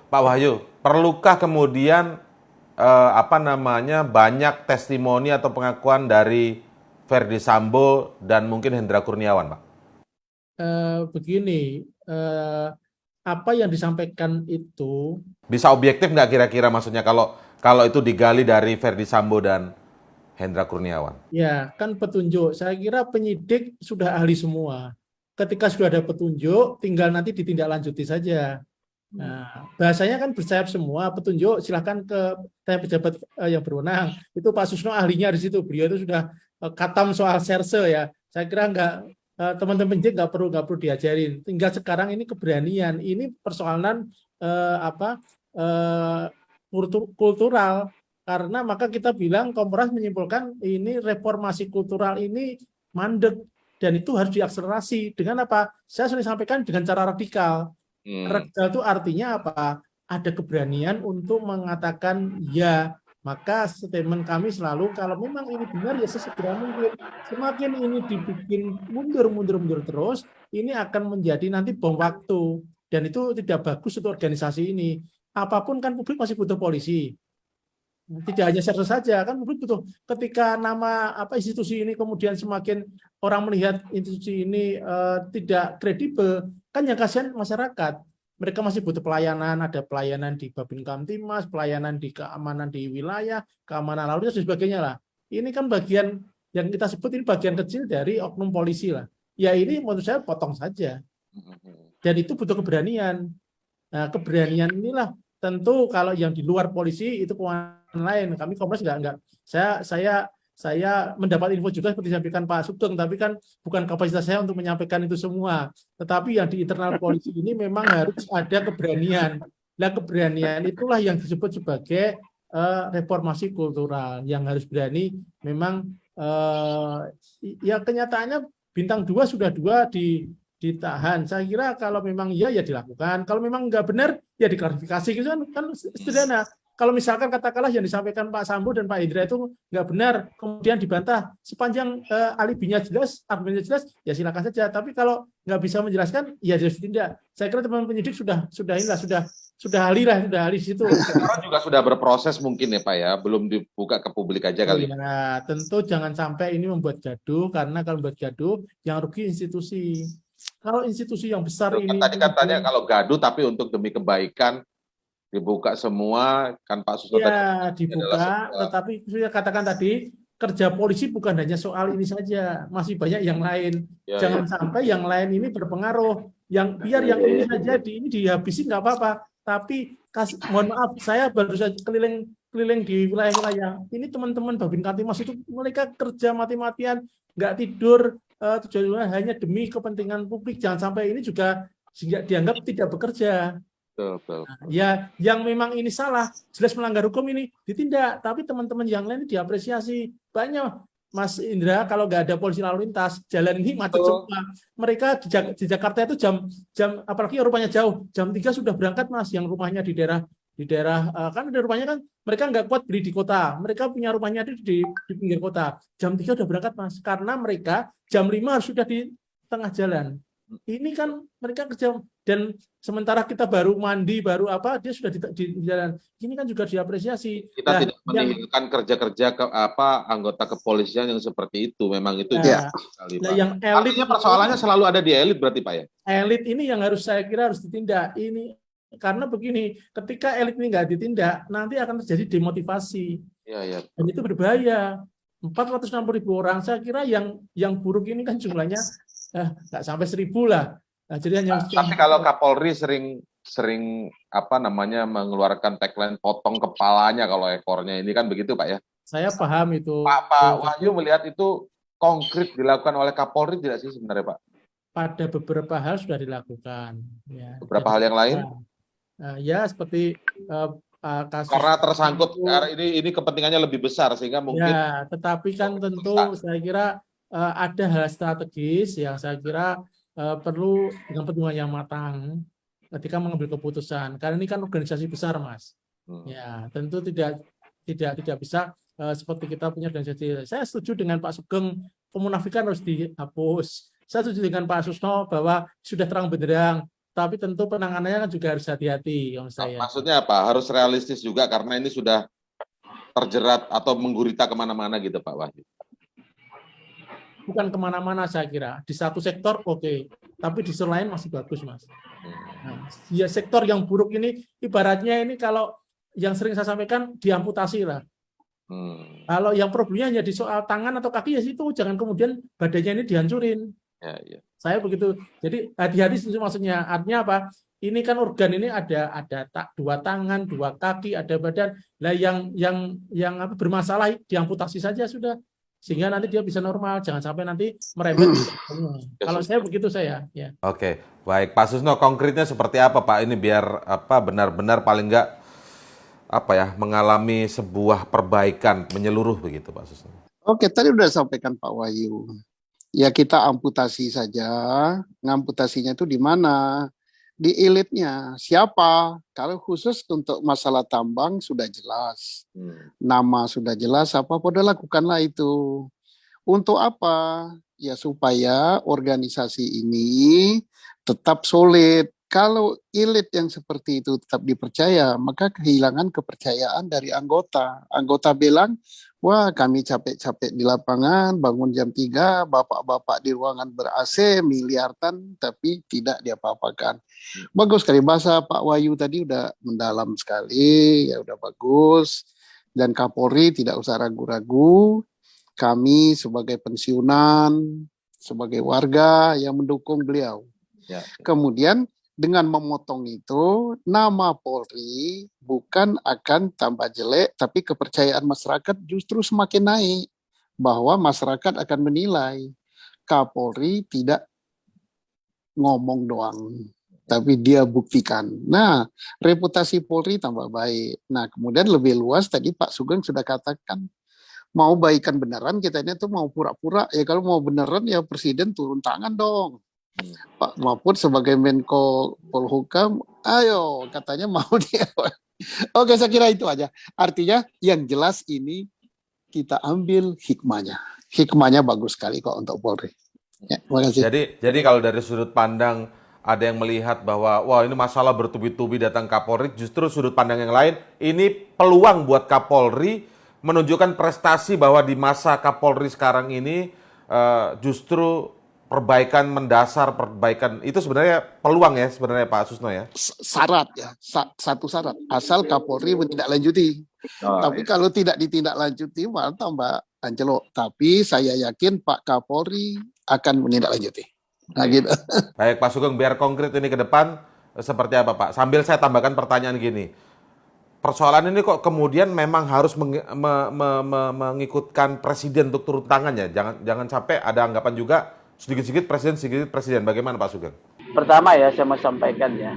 Wahyu, perlukah kemudian banyak testimoni atau pengakuan dari Verdi Sambo dan mungkin Hendra Kurniawan, Pak? Begini, apa yang disampaikan itu Bisa objektif nggak kira-kira maksudnya kalau itu digali dari Verdi Sambo dan Hendra Kurniawan? ya kan petunjuk. Saya kira penyidik sudah ahli semua. Ketika sudah ada petunjuk, tinggal nanti ditindaklanjuti saja. Nah, bahasanya kan bersayap semua. Petunjuk silahkan ke pejabat yang berwenang. Itu Pak Susno ahlinya di situ. Beliau itu sudah katam soal serse ya. Saya kira teman-teman penyidik nggak perlu diajarin. Tinggal sekarang ini keberanian. Ini persoalan kultural. Karena maka kita bilang Komporas menyimpulkan ini reformasi kultural ini mandek dan itu harus diakselerasi dengan apa? Saya sering sampaikan dengan cara radikal. Radikal itu artinya apa? Ada keberanian untuk mengatakan ya. Maka statement kami selalu kalau memang ini benar ya sesegera mungkin. Semakin ini dibikin mundur terus, ini akan menjadi nanti bom waktu dan itu tidak bagus untuk organisasi ini. Apapun kan publik masih butuh polisi. Tidak hanya serse saja kan publik butuh ketika nama institusi ini kemudian semakin orang melihat institusi ini tidak kredibel kan yang kasihan masyarakat. Mereka masih butuh pelayanan, ada pelayanan di Babin Kamtimas, pelayanan di keamanan di wilayah, keamanan lalu lintas dan sebagainya lah. Ini kan bagian yang kita sebut ini bagian kecil dari oknum polisi lah. Ya ini menurut saya potong saja. Dan itu butuh keberanian. Nah, keberanian inilah tentu kalau yang di luar polisi itu kewenangan lain. Kami Komporas enggak. Saya mendapat info juga seperti disampaikan Pak Sugeng, tapi kan bukan kapasitas saya untuk menyampaikan itu semua. Tetapi yang di internal polisi ini memang harus ada keberanian. Nah, keberanian itulah yang disebut sebagai reformasi kultural yang harus berani. Memang ya kenyataannya bintang 2 sudah 2 ditahan. Saya kira kalau memang iya ya dilakukan. Kalau memang nggak benar ya diklarifikasi gitu kan sederhana. Kalau misalkan katakanlah yang disampaikan Pak Sambo dan Pak Indra itu nggak benar, kemudian dibantah sepanjang alibinya jelas, argumennya jelas, ya silakan saja. Tapi kalau nggak bisa menjelaskan, ya harus ditindak. Saya kira teman penyidik sudah ahli di situ. Sekarang juga sudah berproses mungkin ya Pak ya, belum dibuka ke publik aja kali. Ya, tentu jangan sampai ini membuat gaduh, karena kalau membuat gaduh, yang rugi institusi. Kalau institusi yang besar ini. Tadi katanya kalau gaduh tapi untuk demi kebaikan. Dibuka semua kan Pak Susno ya, tadi dibuka, tetapi saya katakan tadi kerja polisi bukan hanya soal ini saja, masih banyak yang lain. Jangan sampai yang lain ini berpengaruh. Biar yang ini saja ini dihabisi nggak apa-apa. Tapi mohon maaf, saya baru saja keliling di wilayah-wilayah. Ini teman-teman Babin Kamtimas itu mereka kerja mati-matian, nggak tidur, tujuannya hanya demi kepentingan publik. Jangan sampai ini juga dianggap tidak bekerja. Betul. Ya, yang memang ini salah, jelas melanggar hukum ini ditindak, tapi teman-teman yang lain diapresiasi. Banyak, Mas Indra, kalau nggak ada polisi lalu lintas, jalan ini macet semua. Mereka di Jakarta itu jam apalagi rupanya jauh, jam 3 sudah berangkat Mas, yang rumahnya di daerah kan ada rumahnya kan mereka nggak kuat beli di kota, mereka punya rumahnya di pinggir kota. Jam 3 sudah berangkat Mas, karena mereka jam 5 harus sudah di tengah jalan. Ini kan mereka kerja dan sementara kita baru mandi dia sudah di jalan. Ini kan juga diapresiasi. Kita tidak meninggalkan kerja-kerja anggota kepolisian yang seperti itu. Memang itu yang elit. Artinya persoalannya selalu ada di elit berarti Pak ya. Elit ini yang saya kira harus ditindak. Ini karena begini, ketika elit ini nggak ditindak, nanti akan terjadi demotivasi. Iya. Dan itu berbahaya. 460.000 orang. Saya kira yang buruk ini kan jumlahnya nggak sampai 1.000 lah. Nah, jadi tapi kalau Kapolri sering mengeluarkan tagline potong kepalanya kalau ekornya ini kan begitu Pak ya. Saya paham itu. Pak Wahyu melihat itu konkret dilakukan oleh Kapolri tidak sih sebenarnya Pak? Pada beberapa hal sudah dilakukan. Ya. Beberapa hal yang lain? Ya seperti kasus. Karena tersangkut ini kepentingannya lebih besar sehingga mungkin. Ya, tetapi kan tentu saya kira ada hal strategis yang saya kira perlu dengan pertimbangan yang matang ketika mengambil keputusan. Karena ini kan organisasi besar, Mas. Ya, tentu tidak bisa seperti kita punya organisasi. Saya setuju dengan Pak Sugeng, pemunafikan harus dihapus. Saya setuju dengan Pak Susno bahwa sudah terang benderang, tapi tentu penanganannya kan juga harus hati-hati. Maksudnya apa? Harus realistis juga karena ini sudah terjerat atau menggurita kemana-mana gitu Pak Wahyu. bukan kemana-mana saya kira. Di satu sektor oke, tapi di sektor lain masih bagus, Mas. Nah, ya sektor yang buruk ini ibaratnya ini kalau yang sering saya sampaikan diamputasi lah. Kalau yang problemnya hanya di soal tangan atau kaki ya itu jangan kemudian badannya ini dihancurin. Ya, ya. Saya begitu. Jadi hati-hati itu maksudnya. Artinya apa? Ini kan organ ini ada dua tangan, dua kaki, ada badan. Lah yang apa bermasalah diamputasi saja sudah. Sehingga nanti dia bisa normal, jangan sampai nanti merembet. Kalau saya begitu saya, ya. Oke, baik Pak Susno, konkretnya seperti apa Pak ini biar apa benar-benar paling enggak apa ya mengalami sebuah perbaikan menyeluruh begitu Pak Susno. Oke, tadi udah sampaikan Pak Wahyu. Ya kita amputasi saja. Ngamputasinya itu di mana? Di elitnya. Siapa? Kalau khusus untuk masalah tambang sudah jelas. Nama sudah jelas, apa-apa udah lakukanlah itu. Untuk apa? Ya supaya organisasi ini tetap solid. Kalau elit yang seperti itu tetap dipercaya, maka kehilangan kepercayaan dari anggota. Anggota bilang, wah kami capek-capek di lapangan, bangun jam 3, bapak-bapak di ruangan ber-AC, miliaran, tapi tidak diapa-apakan. Bagus sekali, bahasa Pak Wahyu tadi udah mendalam sekali, ya udah bagus. Dan Kapolri tidak usah ragu-ragu, kami sebagai pensiunan, sebagai warga yang mendukung beliau. Ya. Kemudian dengan memotong itu, nama Polri bukan akan tambah jelek, tapi kepercayaan masyarakat justru semakin naik. Bahwa masyarakat akan menilai Kapolri tidak ngomong doang, tapi dia buktikan. Nah, reputasi Polri tambah baik. Nah, kemudian lebih luas tadi Pak Sugeng sudah katakan, mau baikan beneran kita ini tuh mau pura-pura. Ya kalau mau beneran ya Presiden turun tangan dong. Pak Mahfud sebagai Menko Polhukam, ayo katanya mau dia. Oke, saya kira itu aja. Artinya yang jelas ini kita ambil hikmahnya. Hikmahnya bagus sekali kok untuk Polri. Ya, terima kasih. Jadi kalau dari sudut pandang ada yang melihat bahwa wah ini masalah bertubi-tubi datang Kapolri, justru sudut pandang yang lain ini peluang buat Kapolri menunjukkan prestasi bahwa di masa Kapolri sekarang ini justru perbaikan mendasar, perbaikan itu sebenarnya peluang ya sebenarnya Pak Susno ya. Syarat ya, satu syarat, asal Kapolri menindaklanjuti. Tapi kalau tidak ditindaklanjuti malah tambah anjlok. Tapi saya yakin Pak Kapolri akan menindaklanjuti. Nah gitu. Baik Pak Sugeng, biar konkret ini ke depan seperti apa Pak? Sambil saya tambahkan pertanyaan gini. Persoalan ini kok kemudian memang harus mengikutkan presiden untuk turun tangan ya? Jangan sampai ada anggapan juga sedikit-sedikit presiden. Bagaimana Pak Sugeng? Pertama ya saya mau sampaikan ya,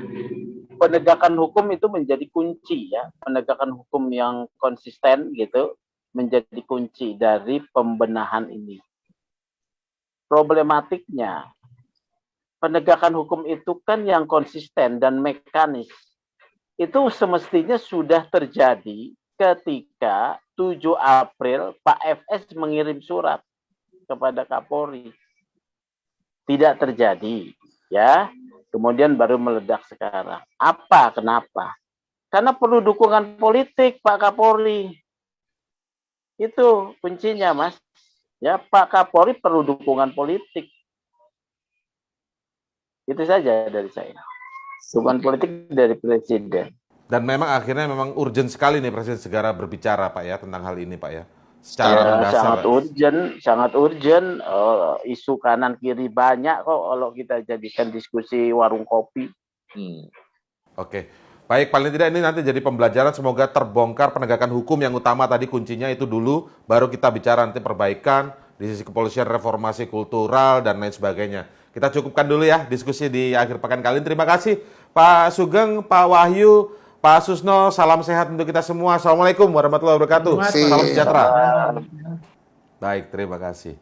penegakan hukum itu menjadi kunci ya, penegakan hukum yang konsisten gitu menjadi kunci dari pembenahan ini. Problematiknya penegakan hukum itu kan yang konsisten dan mekanis. Itu semestinya sudah terjadi ketika 7 April Pak FS mengirim surat kepada Kapolri. Tidak terjadi, ya. Kemudian baru meledak sekarang. Apa? Kenapa? Karena perlu dukungan politik Pak Kapolri. Itu kuncinya, Mas. Ya, Pak Kapolri perlu dukungan politik. Itu saja dari saya. Dukungan politik dari Presiden. Dan memang akhirnya memang urgent sekali nih Presiden segera berbicara Pak ya tentang hal ini Pak ya. Secara mendasar. Sangat urgent. Isu kanan kiri banyak kok kalau kita jadikan diskusi warung kopi. Oke. Baik, paling tidak ini nanti jadi pembelajaran, semoga terbongkar penegakan hukum yang utama tadi kuncinya itu dulu, baru kita bicara nanti perbaikan di sisi kepolisian, reformasi kultural dan lain sebagainya. Kita cukupkan dulu ya diskusi di akhir pekan kali ini. Terima kasih Pak Sugeng, Pak Wahyu, Pak Susno, salam sehat untuk kita semua. Assalamualaikum warahmatullahi wabarakatuh. Salam sejahtera. Baik, terima kasih.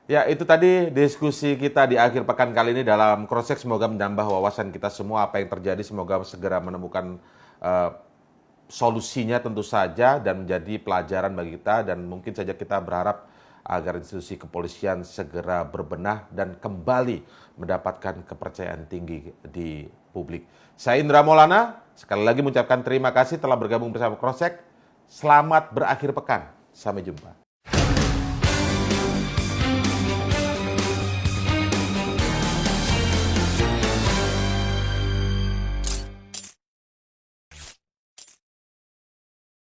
Ya, itu tadi diskusi kita di akhir pekan kali ini dalam Crosscheck. Semoga menambah wawasan kita semua apa yang terjadi. Semoga segera menemukan solusinya tentu saja dan menjadi pelajaran bagi kita. Dan mungkin saja kita berharap agar institusi kepolisian segera berbenah dan kembali mendapatkan kepercayaan tinggi di publik. Saya Indra Maulana, sekali lagi mengucapkan terima kasih telah bergabung bersama Crosscheck. Selamat berakhir pekan. Sampai jumpa.